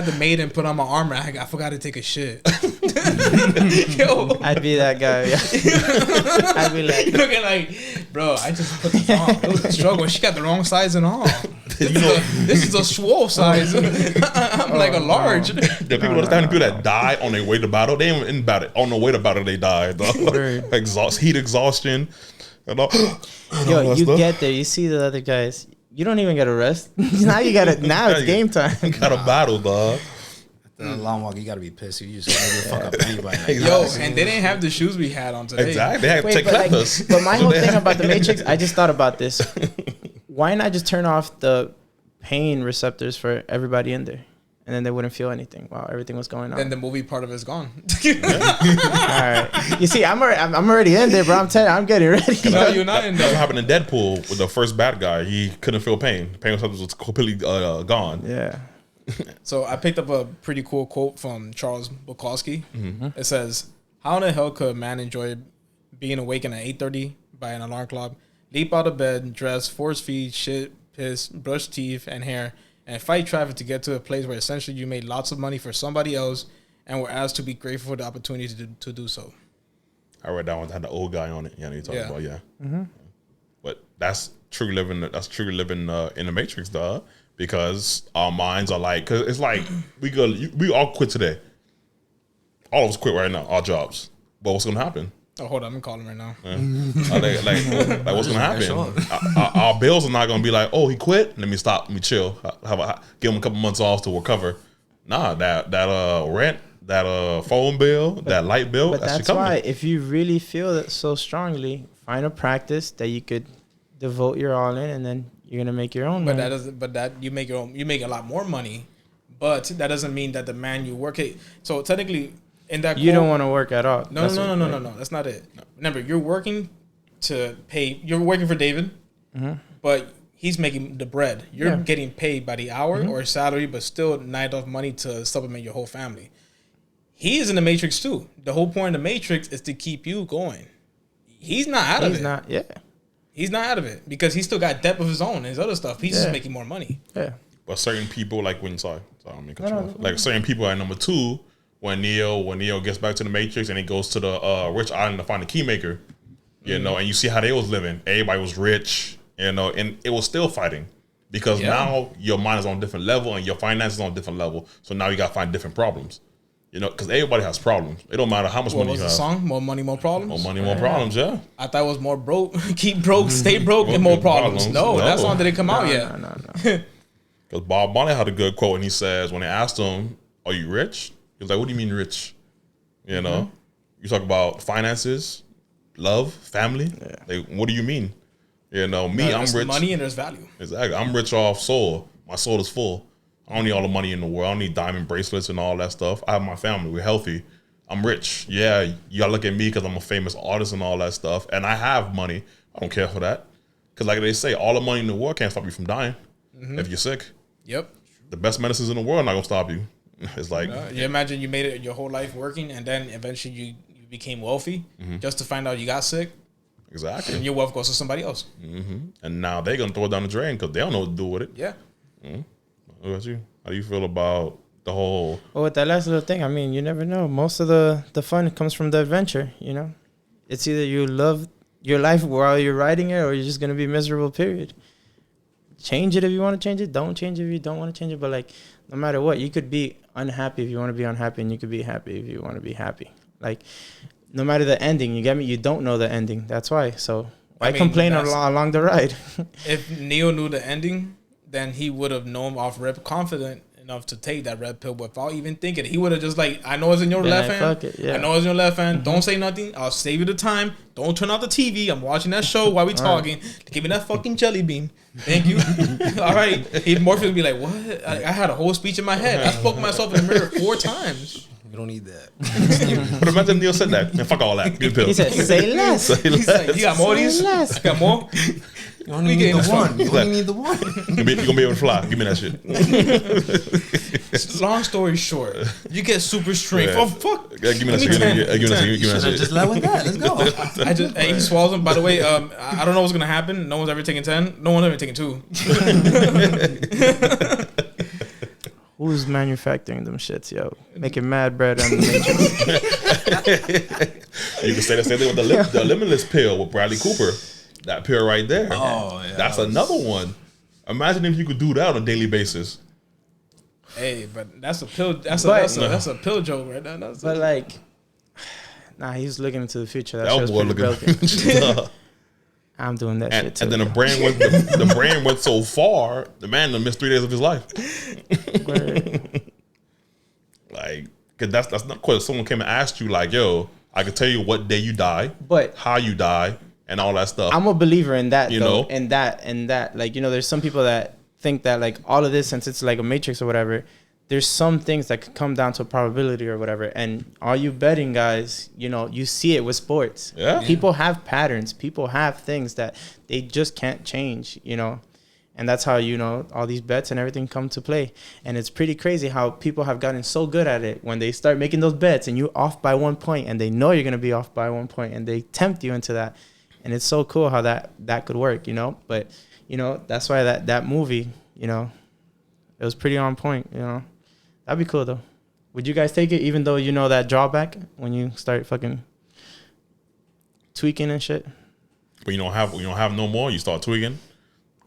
the maiden put on my armor. I forgot to take a shit. Yo, I'd be that guy. Yeah. I'd be like looking like, bro. I just put this on. It was a struggle. She got the wrong size and all. This is a swole size. I'm like a large. The people that die on their way to battle, they ain't in battle. On the way to battle, they die. Heat exhaustion. Yo, you get there, you see the other guys. You don't even get a rest. Now you got it. Now it's game time. You got a battle, dog. The long walk, you gotta be pissed. You just never fuck up anybody. Like, yo, and they didn't have the shoes we had on today. Exactly. They had to take clippers. But my whole thing about the Matrix, I just thought about this. Why not just turn off the pain receptors for everybody in there? And then they wouldn't feel anything while everything was going on. Then the movie part of it's gone. All right. You see, I'm already in there, bro. I'm telling you, I'm getting ready. No, you're not in there. That's what happened in Deadpool with the first bad guy. He couldn't feel pain. The pain receptors was completely gone. Yeah. So I picked up a pretty cool quote from Charles Bukowski. Mm-hmm. It says, "How in the hell could a man enjoy being awakened at 8:30 by an alarm clock, leap out of bed, dress, force feed, shit, piss, brush teeth and hair, and fight traffic to get to a place where essentially you made lots of money for somebody else and were asked to be grateful for the opportunity to do so?" I read that one. Had the old guy on it. Yeah, you talking about Mm-hmm. But that's true living. That's true living in the Matrix, dog. Because our minds are like, cause it's like we all quit today. All of us quit right now, our jobs. But what's gonna happen? Oh, hold on, I'm calling right now. Like what's gonna happen? Our bills are not gonna be like, oh, he quit. Let me stop. Let me chill. Give him a couple months off to recover. Nah, that rent, phone bill, that light bill. But That shit that's coming. why, if you really feel it so strongly, find a practice that you could devote your all in, and then you're gonna make your own But money. that doesn't. But that you make your own. You make a lot more money, but that doesn't mean that the man you work at. So technically, in that You don't want to work at all. No, That's no, no, what- no, no, no. That's not it. Remember, you're working to pay. You're working for David, but he's making the bread. You're Yeah. getting paid by the hour or salary, but still not enough money to supplement your whole family. He is in the matrix too. The whole point of the matrix is to keep you going. He's not out of He's it. not. Yeah. He's not out of it because he's still got debt of his own and his other stuff. He's just Yeah. making more money. Yeah. But certain people, like when I mean, cut you No, off. no. Like certain people at number 2, when Neo gets back to the Matrix and he goes to the rich island to find the keymaker, you know, and you see how they was living. Everybody was rich, you know, and it was still fighting because Yeah. now your mind is on a different level and your finances on a different level. So now you got to find different problems, you know, because everybody has problems. It don't matter how much What money was you the have. song? More money, more problems. More money, more problems. Yeah. I thought it was more broke, keep broke, stay broke, and more problems. No, that song didn't come out yet. No. Because Bob Marley had a good quote, and he says, when they asked him, "Are you rich?" He was like, "What do you mean rich?" You know, you talk about finances, love, family. Like, what do you mean? You know, me, I'm There's rich. money and there's value. Exactly, I'm rich off soul. My soul is full. I don't need all the money in the world. I don't need diamond bracelets and all that stuff. I have my family. We're healthy. I'm rich. Yeah, you gotta look at me because I'm a famous artist and all that stuff, and I have money. I don't care for that. Because like they say, all the money in the world can't stop you from dying if you're sick. Yep. The best medicines in the world not gonna stop you. It's like You imagine you made it your whole life working, and then eventually you became wealthy just to find out you got sick, and exactly. your wealth goes to somebody else. And now they're gonna throw it down the drain because they don't know what to do with it. Yeah. What about you? How do you feel about the whole? Well, with that last little thing, I mean, you never know. Most of the fun comes from the adventure, you know? It's either you love your life while you're riding it or you're just going to be miserable, period. Change it if you want to change it. Don't change it if you don't want to change it. But, like, no matter what, you could be unhappy if you want to be unhappy, and you could be happy if you want to be happy. Like, no matter the ending, you get me? You don't know the ending. That's why. So why I mean, complain that's- along the ride? If Neo knew the ending, then he would have known off rip confident enough to take that red pill without even thinking it. He would have just like, I know it's in your Yeah, left hand. fuck it, yeah. I know it's in your left hand. Don't say nothing. I'll save you the time. Don't turn off the TV. I'm watching that show while we talking. Give me that fucking jelly bean. Thank you. All right. Morpheus would be like, what? I had a whole speech in my head. I spoke myself in the mirror 4 times. We don't need that. But imagine Neil said that. Man, fuck all that. Give me the He pill. said, say less. He's like, you got more of these? I got more. You only need the one. You only need the one. You're gonna be able to fly. Give me that shit. Long story short, you get super strength. Yeah. Oh, fuck. Yeah, give me that shit. Give me that shit. Give me that shit. Just let with that. Let's go. I just he swallows them. By the way, I don't know what's gonna happen. No one's ever taken 10. No one's ever taken 2. Who's manufacturing them shits, yo? Making mad bread on the Matrix. You can say the same thing with the limitless pill with Bradley Cooper. That pill right there. Oh, yeah. That's another one. Imagine if you could do that on a daily basis. Hey, but that's a pill. That's a pill joke right there. That's But like, nah, he's looking into the future. That That shit was boy pretty looking. broken. I'm doing that shit too. And then the brain went so far, the man done missed 3 days of his life. Like, cause that's not quite. Someone came and asked you, like, yo, I can tell you what day you die, But how you die, and all that stuff. I'm a believer in that, You though. know? And that. Like, you know, there's some people that think that, like, all of this, since it's like a matrix or whatever, there's some things that could come down to a probability or whatever. And all you betting guys, you know, you see it with sports. Yeah. People have patterns. People have things that they just can't change, you know. And that's how, you know, all these bets and everything come to play. And it's pretty crazy how people have gotten so good at it when they start making those bets and you're off by 1 point and they know you're going to be off by 1 point and they tempt you into that. And it's so cool how that could work, you know. But, you know, that's why that movie, you know, it was pretty on point, you know. That'd be cool, though. Would you guys take it even though you know that drawback when you start fucking tweaking and shit? But you don't have no more. You start tweaking.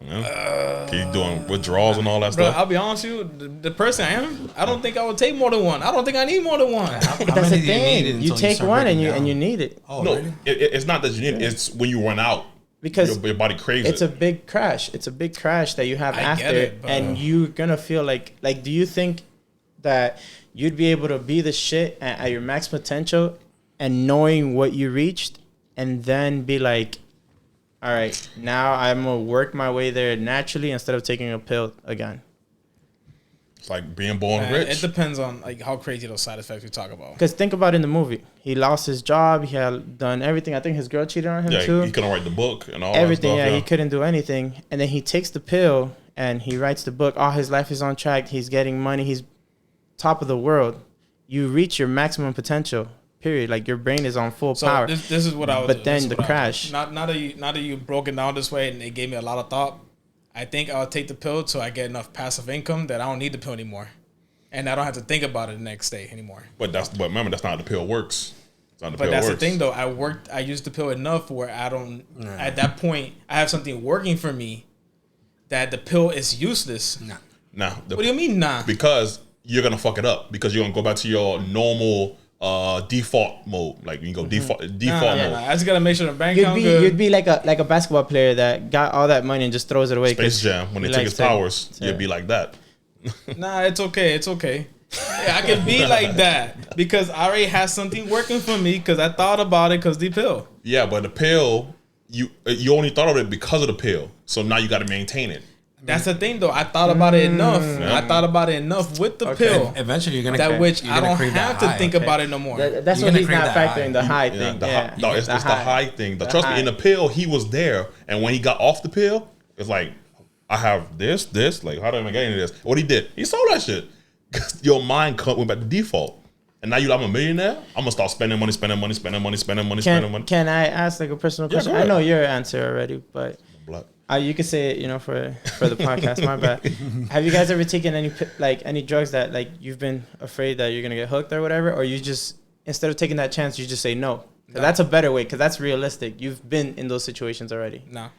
Yeah. Keep doing withdrawals and all that Bro, stuff. I'll be honest with you. The person I am, I don't think I would take more than one. I don't think I need more than one. That's the thing. You take one and you need it. Oh, No, really? it's not that you need it. It's when you run out. Because your body craves it's it. a big crash. It's a big crash that you have I after, get it, but- and you're gonna feel like. Do you think that you'd be able to be the shit at your max potential and knowing what you reached and then be like, all right, now I'm going to work my way there naturally instead of taking a pill again. It's like being born Man, rich. it depends on like how crazy those side effects we talk about. Because think about it in the movie. He lost his job. He had done everything. I think his girl cheated on him Yeah, too. he couldn't write the book and all Everything, that stuff. yeah, he couldn't do anything. And then he takes the pill and he writes the book. All his life is on track. He's getting money. He's top of the world. You reach your maximum potential, period. Like your brain is on full So power. this is what I would But do. then This is the what I would do. crash. Not that you broke it down this way and it gave me a lot of thought. I think I'll take the pill so I get enough passive income that I don't need the pill anymore. And I don't have to think about it the next day anymore. But remember, that's not how the pill works. That's not how the But pill that's works. the thing though. I used the pill enough where I don't at that point I have something working for me that the pill is useless. Nah, What do you mean nah? Because you're gonna fuck it up because you're gonna go back to your normal default mode. Like you go default mode. I just gotta make sure the bank You'd account be good. you'd be like a basketball player that got all that money and just throws it away. Space 'cause Jam, when they he took likes his to- powers, to- you'd be like that. Nah, it's okay. It's okay. Yeah, I can be like that because I already had something working for me because I thought about it because the pill. Yeah, but the pill, you only thought of it because of the pill. So now you got to maintain it. That's the thing though. I thought about it enough. I thought about it enough with the pill. Eventually, you're gonna That crave- which you're I gonna don't crave that have to high. think about it no more. That's You're what gonna he's crave not that factoring the high Yeah, thing. the Yeah, high, no, it's the high thing. Trust me, in the pill, he was there, and when he got off the pill, it's like I have this. Like, how do I get into this? What he did, he sold that shit. Your mind went back to default, and now I'm a millionaire. I'm gonna start spending money. Can I ask like a personal question? go I ahead. know your answer already, but Black. you could say it, for the podcast. My bad. Have you guys ever taken any drugs that like you've been afraid that you're gonna get hooked or whatever, or you just instead of taking that chance, you just say no? 'Cause that's a better way, because that's realistic. You've been in those situations already. No.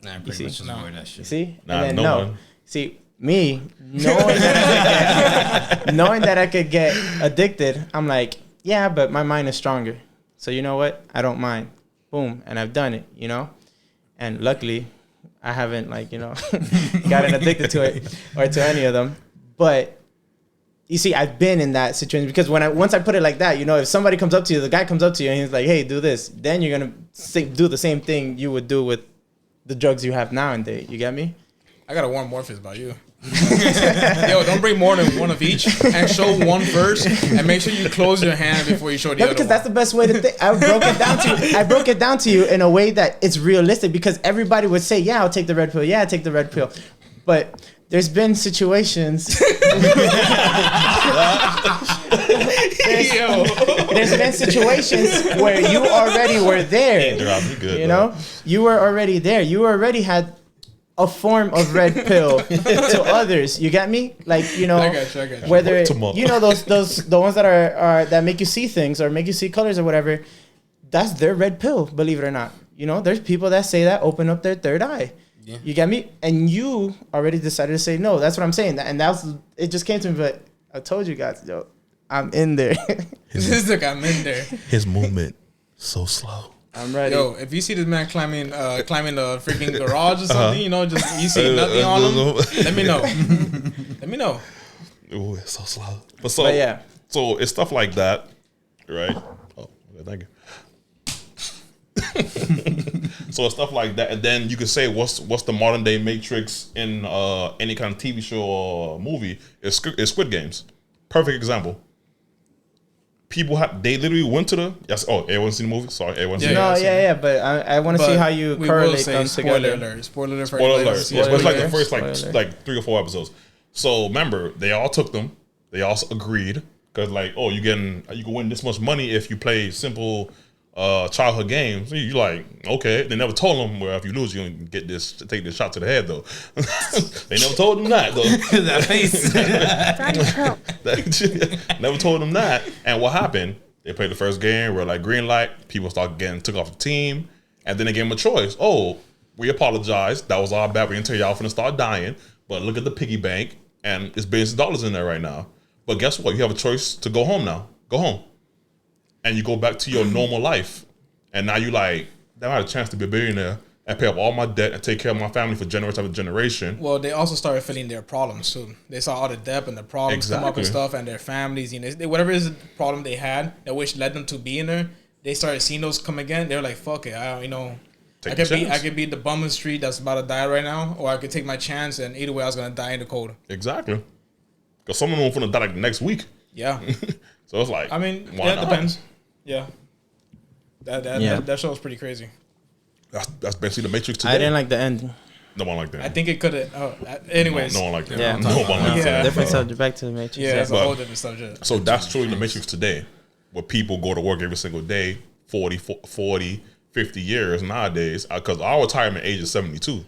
Nah, pretty see? much just No. avoid that You shit. see? Nah, And then no no. one. See, me knowing that I could get addicted, I'm like, yeah, but my mind is stronger. So you know what? I don't mind. Boom, and I've done it. And luckily, I haven't gotten addicted to it or to any of them. But you see, I've been in that situation because once I put it like that, if somebody comes up to you, the guy comes up to you and he's like, hey, do this, then you're gonna do the same thing you would do with the drugs you have nowadays. You get me? I got a warm Morpheus about you. Yo, don't bring more than one of each and show one first and make sure you close your hand before you show the No, other because one. that's the best way to think. I broke it down to you in a way that it's realistic, because everybody would say, yeah, I'll take the red pill. Yeah, I'll take the red pill. But there's been situations. Yo. There's been situations where you already were there. You good, You know, you were already there. You already had a form of red pill to others. You get me? Like, I got you. whether Wait tomorrow. those the ones that are that make you see things or make you see colors or whatever, that's their red pill, believe it or not. There's people that say that open up their third eye. Yeah. You get me? And you already decided to say no. That's what I'm saying. And it just came to me, but I told you guys, yo, I'm in there. This is like I'm in there. His movement so slow. I'm ready. Yo, if you see this man climbing the freaking garage or something, just you see nothing on him, let me know. Let me know. Ooh, it's so slow. But yeah. So it's stuff like that, right? Oh, okay, thank you. So it's stuff like that, and then you can say what's the modern day Matrix in any kind of TV show or movie is Squid Games. Perfect example. People they literally went to everyone seen the movie? Sorry, everyone seen No, it? yeah, but I want to see how you we correlate will say them spoiler together. alert. Spoiler alert. For Spoiler everybody alert. else. Yeah, but it's like the Spoiler first alert. like 3 or 4 episodes. So remember, they all took them. They also agreed because you can win this much money if you play simple childhood games. You like, okay. They never told them, well, if you lose, you don't take this shot to the head though. They never told them that though. That face. Never told them that. And what happened? They played the first game. We're like green light. People start getting took off the team, and then they gave them a choice. Oh, we apologize. That was our bad. We didn't tell y'all finna start dying. But look at the piggy bank, and it's billions of dollars in there right now. But guess what? You have a choice to go home now. Go home, and you go back to your normal life. And now you like, damn, I had a chance to be a billionaire. and pay off all my debt and take care of my family for generation after generation. Well, they also started feeling their problems too. They saw all the debt and the problems come up and stuff, and their families, you know, whatever is the problem they had that which led them to be in there. They started seeing those come again. They were like, "Fuck it, I could be the bum in the street that's about to die right now, or I could take my chance, and either way, I was gonna die in the cold." Exactly, because someone won't gonna die like next week. Yeah. So it's like, I mean, why it not? depends. Yeah. That show was pretty crazy. That's basically the Matrix today. I didn't like the ending. No one liked that. I think it could have. Anyways. No one liked that. Yeah. No one liked that. Different subject. Back to the Matrix. Yeah, that's a But- whole different subject. So that's truly the Matrix today, where people go to work every single day, 40, 50 years nowadays, because our retirement age is 72.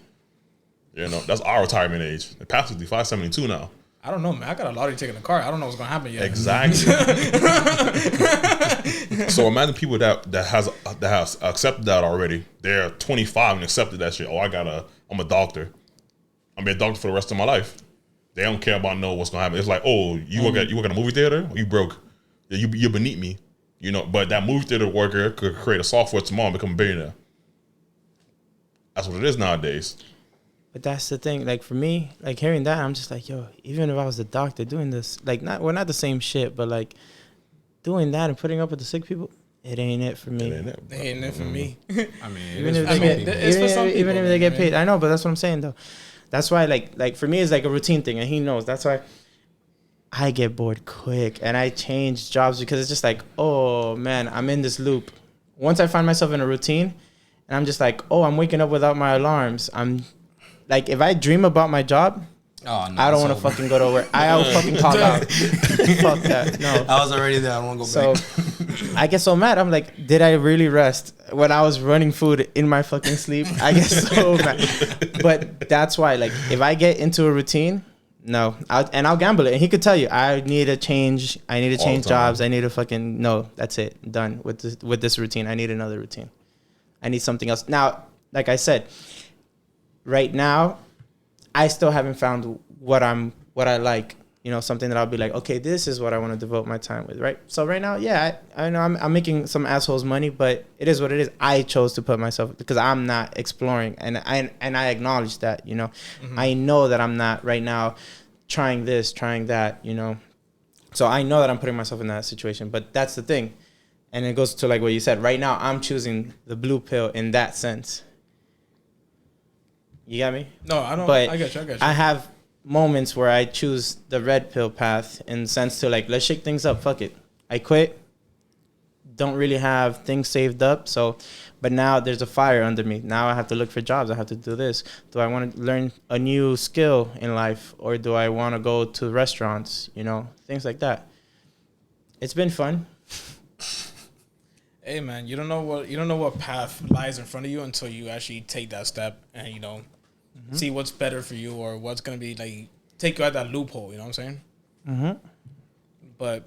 You know, that's our retirement age. The past 65, 72 now. I don't know, man. I got a lottery ticket in the car. I don't know what's gonna happen yet. Exactly. So imagine people that has accepted that already. They're 25 and accepted that shit. Oh, I'm a doctor. I'm gonna be a doctor for the rest of my life. They don't care about what's gonna happen. It's like, oh, you work at a movie theater? You broke. Yeah, you're beneath me. You know, but that movie theater worker could create a software tomorrow and become a billionaire. That's what it is nowadays. But that's the thing. Like for me, like hearing that, I'm just like, yo, even if I was the doctor doing this, like we're not the same shit, but like doing that and putting up with the sick people, it ain't it for me. It ain't it, bro. Ain't it for me. I mean, Even it if is they for some get, people. even if they get paid, I know, but that's what I'm saying though. That's why, like for me, it's like a routine thing, and he knows. That's why I get bored quick, and I change jobs because it's just like, oh man, I'm in this loop. Once I find myself in a routine, and I'm just like, oh, I'm waking up without my alarms. I'm like, if I dream about my job, Oh, no, I don't it's want to over. fucking go to work. I'll fucking call out. Fuck that. No. I was already there. I don't want to So go back. I get so mad. I'm like, did I really rest when I was running food in my fucking sleep? I get so mad. But that's why, like, if I get into a routine, no, I'll gamble it. And he could tell you, I need to change. I need to All change the time. jobs. I need to fucking no. That's it. Done with this routine. I need another routine. I need something else. Now, like I said, right now, I still haven't found what I like. You know, something that I'll be like, okay, this is what I want to devote my time with, right? So right now, yeah, I know I'm making some assholes money, but it is what it is. I chose to put myself because I'm not exploring, and I acknowledge that. You know, I know that I'm not right now trying this, trying that. You know, so I know that I'm putting myself in that situation. But that's the thing, and it goes to like what you said. Right now, I'm choosing the blue pill in that sense. You got me? No, I don't. But I got you. I have moments where I choose the red pill path in the sense to like, let's shake things up. Fuck it. I quit. Don't really have things saved up. So, but now there's a fire under me. Now I have to look for jobs. I have to do this. Do I want to learn a new skill in life, or do I want to go to restaurants? You know, things like that. It's been fun. Hey man, you don't know what path lies in front of you until you actually take that step and see what's better for you or what's gonna be like take you out that loophole. You know what I'm saying? Mm-hmm. But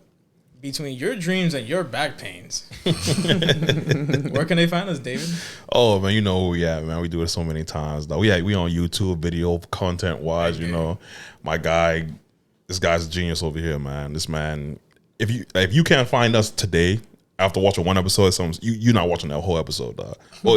between your dreams and your back pains, where can they find us, David? Oh man, you know who we at, man. We do it so many times though. We on YouTube, video content wise. You know, this guy's a genius over here, man. This man, if you can't find us today after watching one episode, you're not watching that whole episode, dog. Well,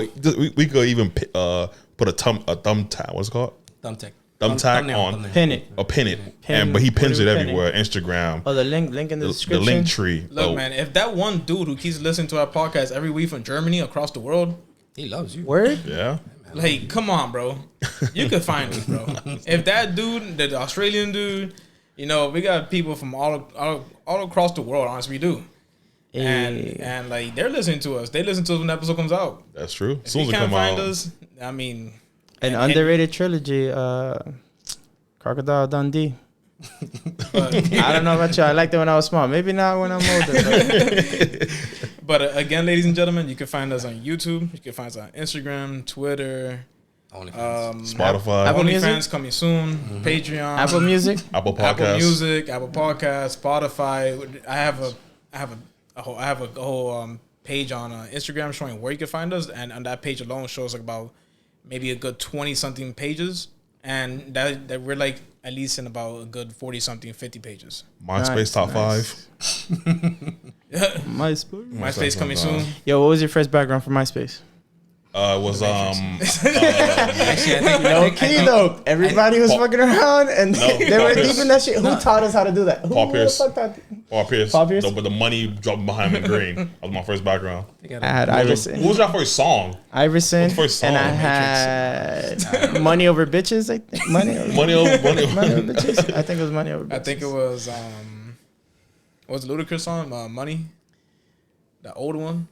we could even put a thumbtack. What's it called? Thumbtack. Thumbtack on. Thumbnail. Pin it. Or pin it. Pin- But he pins what it do we pin everywhere. Instagram. Oh, the link in the The description. link tree. Look, Oh, man, if that one dude who keeps listening to our podcast every week from Germany across the world, He loves you. Word. yeah. like, come on, bro, you could find us, bro. If that dude, the Australian dude, we got people from all across the world. Honestly, we do. And like they're listening to us. They listen to us when the episode comes out. That's true. If As soon you as it can't come find out. us, I mean, An underrated trilogy, Crocodile Dundee. I don't know about you. I liked it when I was small. Maybe not when I'm older. But again, ladies and gentlemen, you can find us on YouTube. You can find us on Instagram, Twitter, OnlyFans. Spotify. Apple Music? OnlyFans coming soon, Patreon, Apple Music. Apple Podcasts. Apple Music, Apple Podcasts, Spotify. I have a whole page on Instagram showing where you can find us, and on that page alone shows like about maybe a good 20 something pages, and that we're like at least in about a good 40 something 50 pages. MySpace top Nice. 5. MySpace. MySpace coming soon. Yo, what was your first background for MySpace? Was Actually, I think No key though. Everybody was fucking around and No, they were Paul deep Pierce. in that shit. Who taught us how to do that? Who Paul the Pierce. fuck taught- Paul Pierce. Paul Pierce? No, but the money dropped behind me green. That was my first background. I had What Iverson. was your first song? Iverson, What's the first and song? I had Money Over Bitches. I think Money Over Money over money. Money Over Bitches. I think it was Money Over Bitches. I think it was what was the Ludacris song? Money. The old one.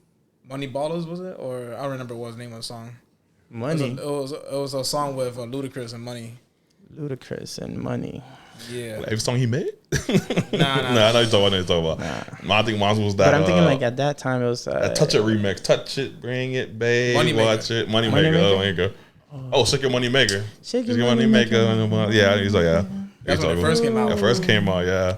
Money Ballers, was it? Or I don't remember what was the name of the song. Money. It was a song with Ludacris and Money. Ludacris and Money. Yeah. Every song he made? Nah. I know you're talking about. I think mine was that. But I'm thinking like at that time it was that Touch It remix. Touch It, bring it, babe. Moneymaker. Watch it. Money Moneymaker? Maker. Oh, there you go. Oh, Shake Your Money Maker. Shake Shake Your Your Money Money Maker. Yeah, he's like, yeah. That's when it first came out. Yeah, first came out, yeah.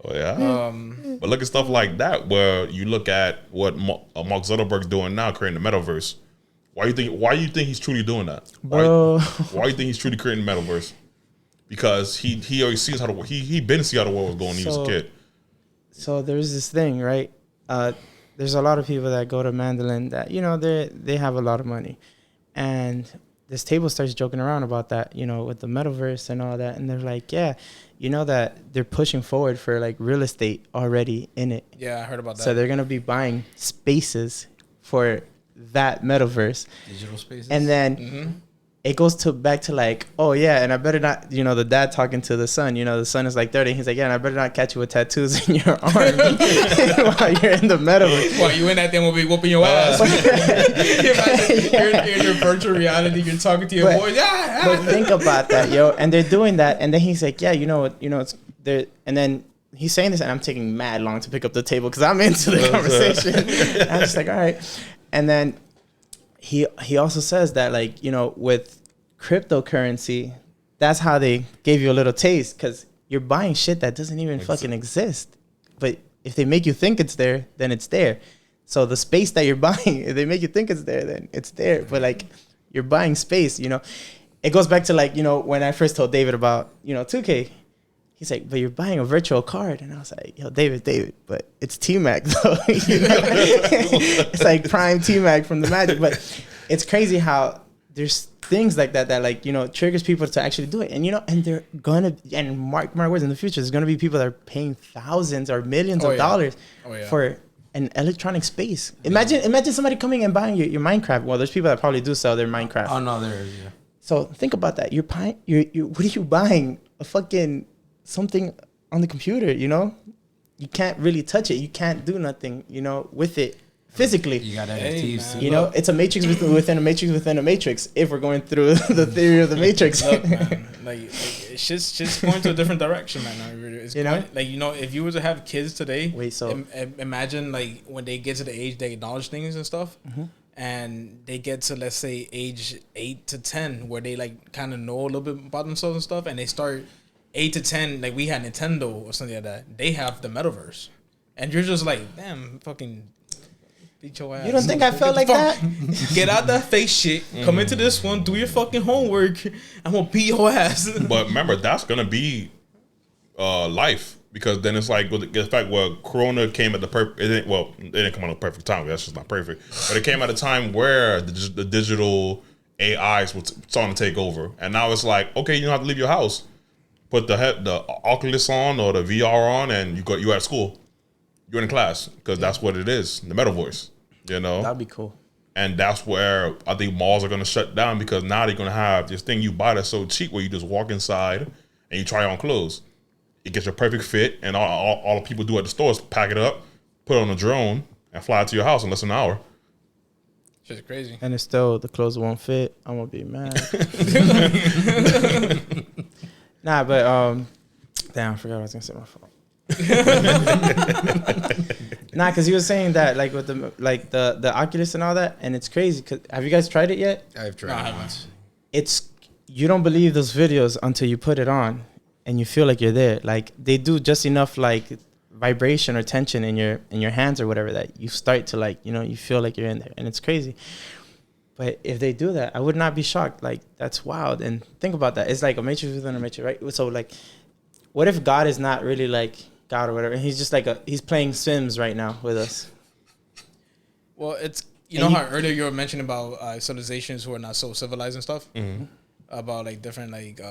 Oh, yeah. But look at stuff like that where you look at what Mark Zuckerberg's doing now, creating the metaverse. Why you think he's truly doing that? Bro. Why you think he's truly creating the metaverse? Because he already sees how the he been to see how the world was going when he was a kid. So there's this thing, right? There's a lot of people that go to Mandolin that, you know, they have a lot of money. And this table starts joking around about that, you know, with the metaverse and all that. And they're like, yeah, you know that they're pushing forward for like real estate already in it. Yeah, I heard about that. So they're going to be buying spaces for that metaverse. digital spaces. And then it goes back to like, oh yeah, and I better not, you know, the dad talking to the son, you know, the son is like 30. He's like, yeah, and I better not catch you with tattoos in your arm while you're in the metaverse. While you in that thing, we'll be whooping your ass. You're in your virtual reality. You're talking to your boys. But think about that, yo. And they're doing that, and then he's like, yeah, you know what, it's there. And then he's saying this, and I'm taking mad long to pick up the table because I'm into the conversation. And I'm just like, all right. And then he also says that, like, you know, with cryptocurrency, that's how they gave you a little taste, because you're buying shit that doesn't even fucking exist. But if they make you think it's there, then it's there. So the space that you're buying, if they make you think it's there, then it's there. But like, you're buying space, you know. It goes back to, like, you know, when I first told David about, you know, 2K. He's like, but you're buying a virtual card. And I was like, yo, David, but it's T-Mac, though. You know? It's like prime T-Mac from the Magic. But it's crazy how there's things like that, like, you know, triggers people to actually do it. And, you know, and they're going to, and mark words, in the future, there's going to be people that are paying thousands or millions of dollars for an electronic space. Imagine somebody coming and buying your Minecraft. Well, there's people that probably do sell their Minecraft. Oh, no, there is, yeah. So think about that. You're buying, what are you buying? A fucking something on the computer, you know? You can't really touch it. You can't do nothing, you know, with it physically. You got NFTs. You know, it's a matrix within a matrix within a matrix, if we're going through the theory of the matrix. Look, man, like it's just going to a different direction, man. It's You know? going, like, you know, if you were to have kids today, Wait, so- imagine, like, when they get to the age they acknowledge things and stuff, and they get to, let's say, age 8 to 10, where they, like, kind of know a little bit about themselves and stuff, and they start 8 to 10, like we had Nintendo or something like that. They have the metaverse, and you're just like, damn, fucking beat your ass. You don't think I felt like that? Get out that face shit. Come into this one. Do your fucking homework. I'm gonna beat your ass. But remember, that's gonna be life, because then it's like, with the fact where Corona came at the perfect. It didn't come at the perfect time. That's just not perfect. But it came at a time where the digital AIs were starting to take over, and now it's like, okay, you don't have to leave your house. Put the Oculus on or the VR on, and you at school. You're in class, because that's what it is, the metaverse, you know? That'd be cool. And that's where I think malls are going to shut down, because now they're going to have this thing you buy that's so cheap where you just walk inside and you try on clothes. It gets your perfect fit, and all the people do at the store is pack it up, put it on a drone, and fly it to your house in less than an hour. Shit's crazy. And it's still, the clothes won't fit. I'm gonna be mad. Nah, but damn, I forgot what I was gonna say. My fault. Nah, because he was saying that, like, with the Oculus and all that, and it's crazy. Cause have you guys tried it yet? I've tried it once. You don't believe those videos until you put it on, and you feel like you're there. Like, they do just enough, like, vibration or tension in your hands or whatever, that you start to, like, you know, you feel like you're in there, and it's crazy. But if they do that, I would not be shocked. Like, that's wild. And think about that. It's like a matrix within a matrix, right? So, like, what if God is not really, like, God or whatever, and he's just like he's playing Sims right now with us? Well, it's, You know how earlier you were mentioning about civilizations who are not so civilized and stuff? Mm-hmm. About like different like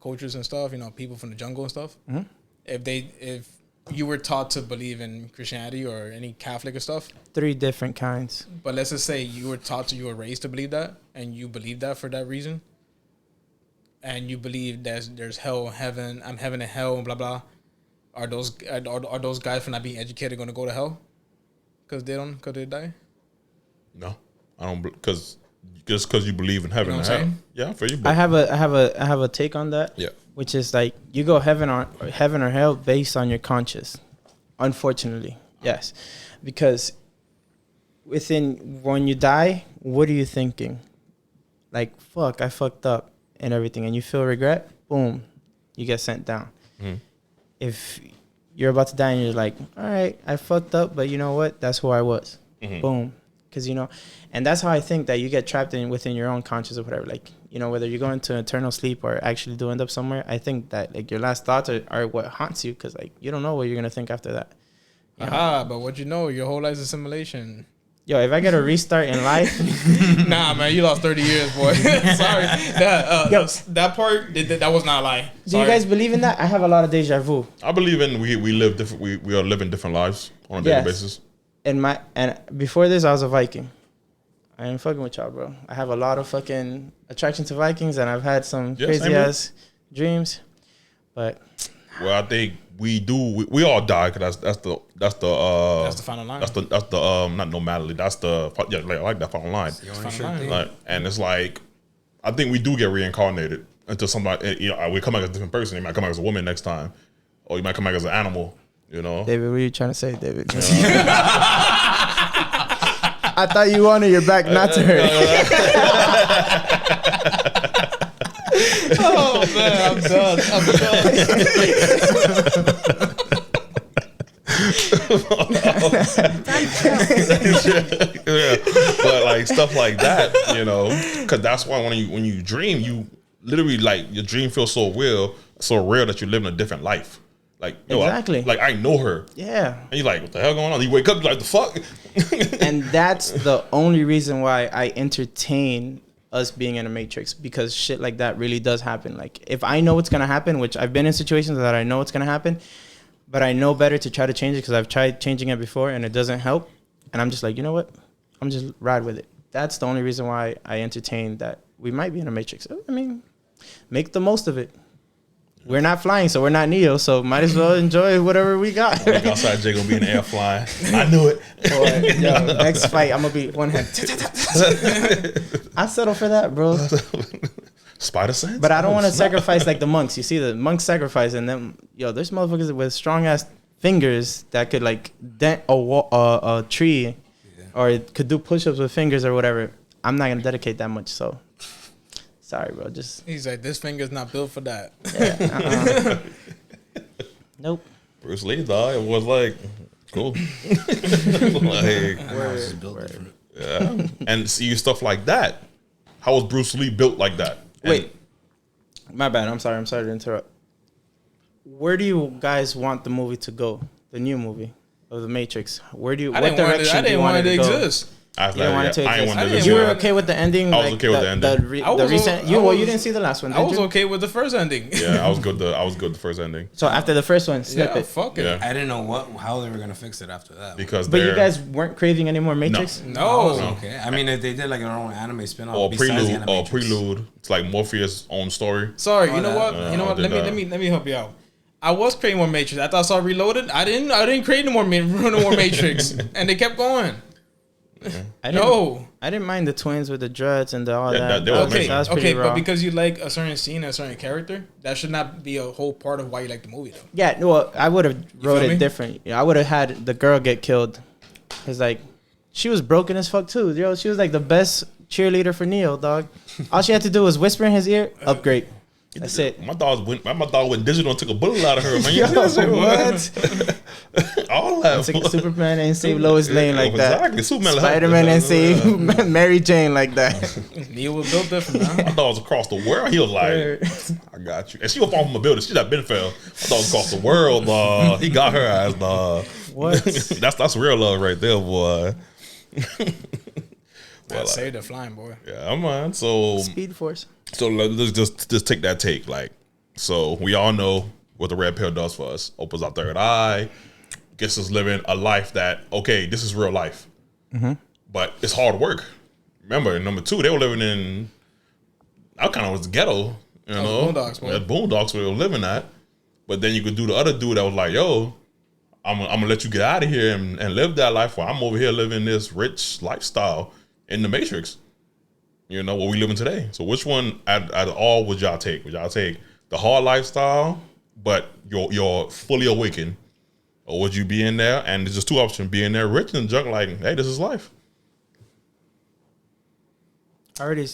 cultures and stuff, you know, people from the jungle and stuff. Mm-hmm. If you were taught to believe in Christianity or any Catholic or stuff. 3 different kinds. But let's just say you were raised to believe that, and you believe that for that reason. And you believe there's hell, heaven, heaven and hell, and blah blah. Are those guys for not being educated going to go to hell? Because they die? No, I don't. Because you believe in heaven You know and what I'm hell. saying? Yeah, for you. I have a take on that. Yeah. Which is like you go heaven or hell based on your conscience. Unfortunately, yes, because when you die, what are you thinking? Like, fuck, I fucked up and everything, and you feel regret. Boom, you get sent down. Mm-hmm. If you're about to die and you're like, all right, I fucked up, but you know what? That's who I was. Mm-hmm. Boom. Because, you know, and that's how I think that you get trapped within your own conscience or whatever. Like, you know, whether you go into eternal sleep or actually do end up somewhere, I think that, like, your last thoughts are what haunts you because, like, you don't know what you're going to think after that. But what you know, your whole life's a simulation. Yo, if I get a restart in life... Nah, man, you lost 30 years, boy. Sorry. That part, that was not a lie. Do you guys believe in that? I have a lot of deja vu. I believe in we live different. We are living different lives on a daily basis. And before this, I was a Viking. I ain't fucking with y'all, bro. I have a lot of fucking attraction to Vikings, and I've had some crazy ass dreams. But well, I think we do. We all die because that's the final line. That's the not normality. That's the I like that final line. Like, and it's like I think we do get reincarnated into somebody. You know, we come back as a different person. You might come back as a woman next time, or you might come back as an animal. You know, David, what are you trying to say, David? I thought you wanted your back not to hurt. Oh man, I'm done. Yeah, but like stuff like that, you know, because that's why when you dream, you literally like your dream feels so real that you live in a different life. Like exactly, I know her. Yeah, and you're like, what the hell going on? You wake up like the fuck. And that's the only reason why I entertain us being in a matrix, because shit like that really does happen. Like if I know what's gonna happen, which I've been in situations that I know what's gonna happen, but I know better to try to change it because I've tried changing it before and it doesn't help, and I'm just like, you know what? I'm just ride with it. That's the only reason why I entertain that we might be in a matrix. I mean, make the most of it. We're not flying, so we're not Neo, so might as well enjoy whatever we got. Like outside, Jay gonna be in the air flying. I knew it. Boy, yo, next fight, I'm gonna be one hand. I settle for that, bro. Spider sense? But I don't want to sacrifice like the monks. You see the monks sacrifice, and then there's motherfuckers with strong ass fingers that could like dent a tree, or it could do push-ups with fingers or whatever. I'm not gonna dedicate that much, so. Sorry, bro. He's like, this finger's not built for that. Yeah, Nope. Bruce Lee, dog. It was like cool. Yeah, and see stuff like that. How was Bruce Lee built like that? Wait, my bad. I'm sorry to interrupt. Where do you guys want the movie to go? The new movie of the Matrix. What direction do you want it to exist? You were okay with the ending. I was okay with the ending. You didn't see the last one. I was okay with the first ending. Yeah, I was good. I was good with the first ending. So after the first one, snip it. Fuck it. Yeah. I didn't know how they were gonna fix it after that. But you guys weren't craving any more Matrix. No. Okay. I mean, if they did like their own anime spinoff or prelude, it's like Morpheus' own story. Sorry, you know what? Let me help you out. I was creating more Matrix. After I saw Reloaded, I didn't create no more Matrix, and they kept going. Mm-hmm. I didn't mind the twins with the dreads and all that. Okay, but because you like a certain scene, a certain character, that should not be a whole part of why you like the movie, though. Yeah, well, I would have wrote it different. I would have had the girl get killed, cause like she was broken as fuck too. Yo, she was like the best cheerleader for Neo, dog. All she had to do was whisper in his ear, upgrade. That's it. My dog went digital and took a bullet out of her, man. Yo, what? All that. Superman ain't save Lois Lane like that. Exactly. Spider-Man ain't save Mary Jane like that. Neo was built different, man. My dog was across the world. He was like, I got you. And she was fall from a building. She's not been fell. My dog was across the world, dog. He got her ass, dog. What? That's real love right there, boy. I say they're flying, boy. Yeah, I'm on. So Speed Force. So let's just take that take. Like, so we all know what the red pill does for us. Opens our third eye, gets us living a life that, okay, this is real life. But it's hard work. Remember, number 2, they were living in, I kind of was ghetto, you know. Boondocks, boy. Yeah, boondocks where they were living at. But then you could do the other dude that was like, yo, I'm gonna let you get out of here and live that life while I'm over here living this rich lifestyle in the Matrix. You know, what we living today. So which one out of all would y'all take? Would y'all take the hard lifestyle, but you're fully awakened? Or would you be in there, and there's just 2 options, be in there rich and junk like, hey, this is life. Already.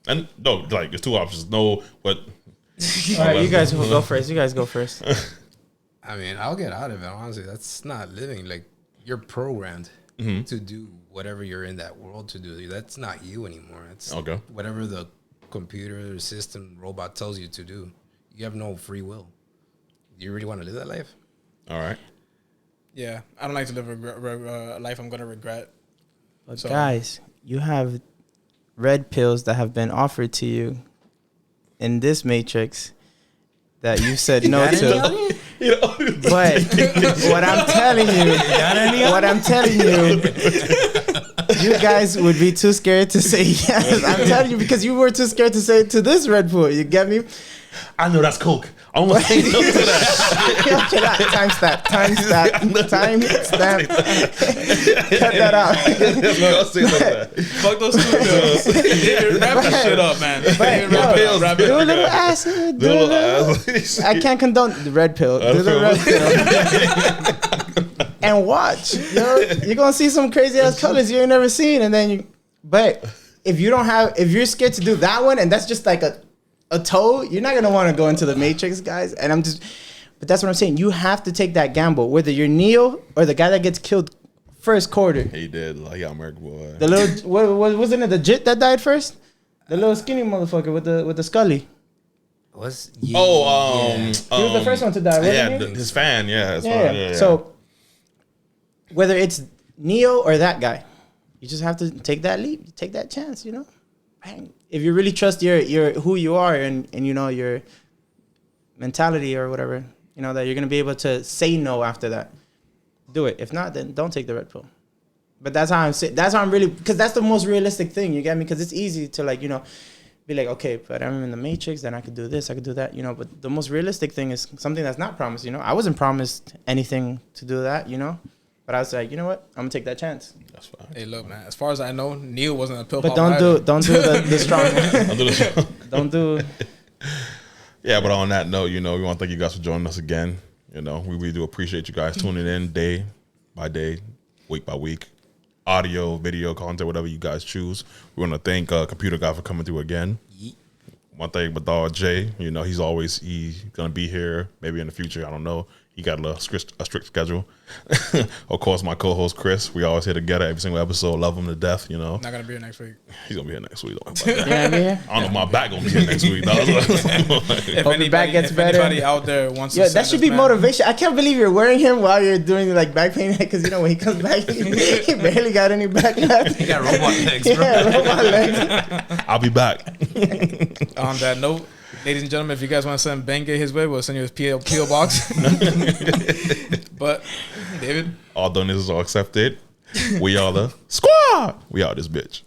And no, like, there's 2 options. No, but. All right, you guys go first. You guys go first. I mean, I'll get out of it. Honestly, that's not living. Like, you're programmed to do whatever you're in that world to do. That's not you anymore. It's whatever the computer system robot tells you to do. You have no free will. Do you really want to live that life? All right. Yeah, I don't like to live a life I'm gonna regret. But guys, you have red pills that have been offered to you in this Matrix that you said no to. But what I'm telling you, you guys would be too scared to say yes. I'm telling you, because you were too scared to say it to this Red Bull. You get me? I know that's Coke. I want to say no to that. Time stamp. Cut that out. Fuck those 2 pills. Wrap that shit up, man. Do a little acid. Do a little. I can't condone the red pill. Do the red pill. And watch. You're gonna see some crazy ass colors you ain't never seen, and then But if you're scared to do that one, and that's just like a toe, you're not gonna want to go into the Matrix, guys. And but that's what I'm saying. You have to take that gamble, whether you're Neo or the guy that gets killed first quarter. He did. Like, yeah, American boy. The little wasn't it the Jit that died first? The little skinny motherfucker with the Scully. He was He was the first one to die, wasn't he? His fan, Yeah. So whether it's Neo or that guy, you just have to take that leap, take that chance, you know. Bang. If you really trust your who you are and you know your mentality or whatever, you know that you're gonna be able to say no after that. Do it. If not, then don't take the red pill. But that's how I'm really, because that's the most realistic thing. You get me? Because it's easy to, like, you know, be like, okay, but I'm in the Matrix, then I could do this, I could do that, you know. But the most realistic thing is something that's not promised. You know, I wasn't promised anything to do that, you know. But I was like, you know what? I'm gonna take that chance. That's fine. Hey, look, man. As far as I know, Neil wasn't a pill. But don't do the strong one. Don't do. Yeah, but on that note, you know, we want to thank you guys for joining us again. You know, we really do appreciate you guys tuning in day by day, week by week, audio, video content, whatever you guys choose. We want to thank Computer Guy for coming through again. One thing with dog Jay, you know, he's gonna be here maybe in the future. I don't know. He got a strict schedule. Of course, my co-host Chris. We always here together every single episode. Love him to death, you know. Not gonna be here next week. He's gonna be here next week. Don't worry about that. I don't know if my back gonna be here next week. If anybody out there wants to that should be motivation. I can't believe you're wearing him while you're doing like back pain, because you know when he comes back, he barely got any back left. He got robot legs, bro. Yeah, robot legs. I'll be back. On that note, ladies and gentlemen, if you guys want to send Bengay his way, we'll send you his PO box. But David, all donations are accepted. We are the squad. We are this bitch.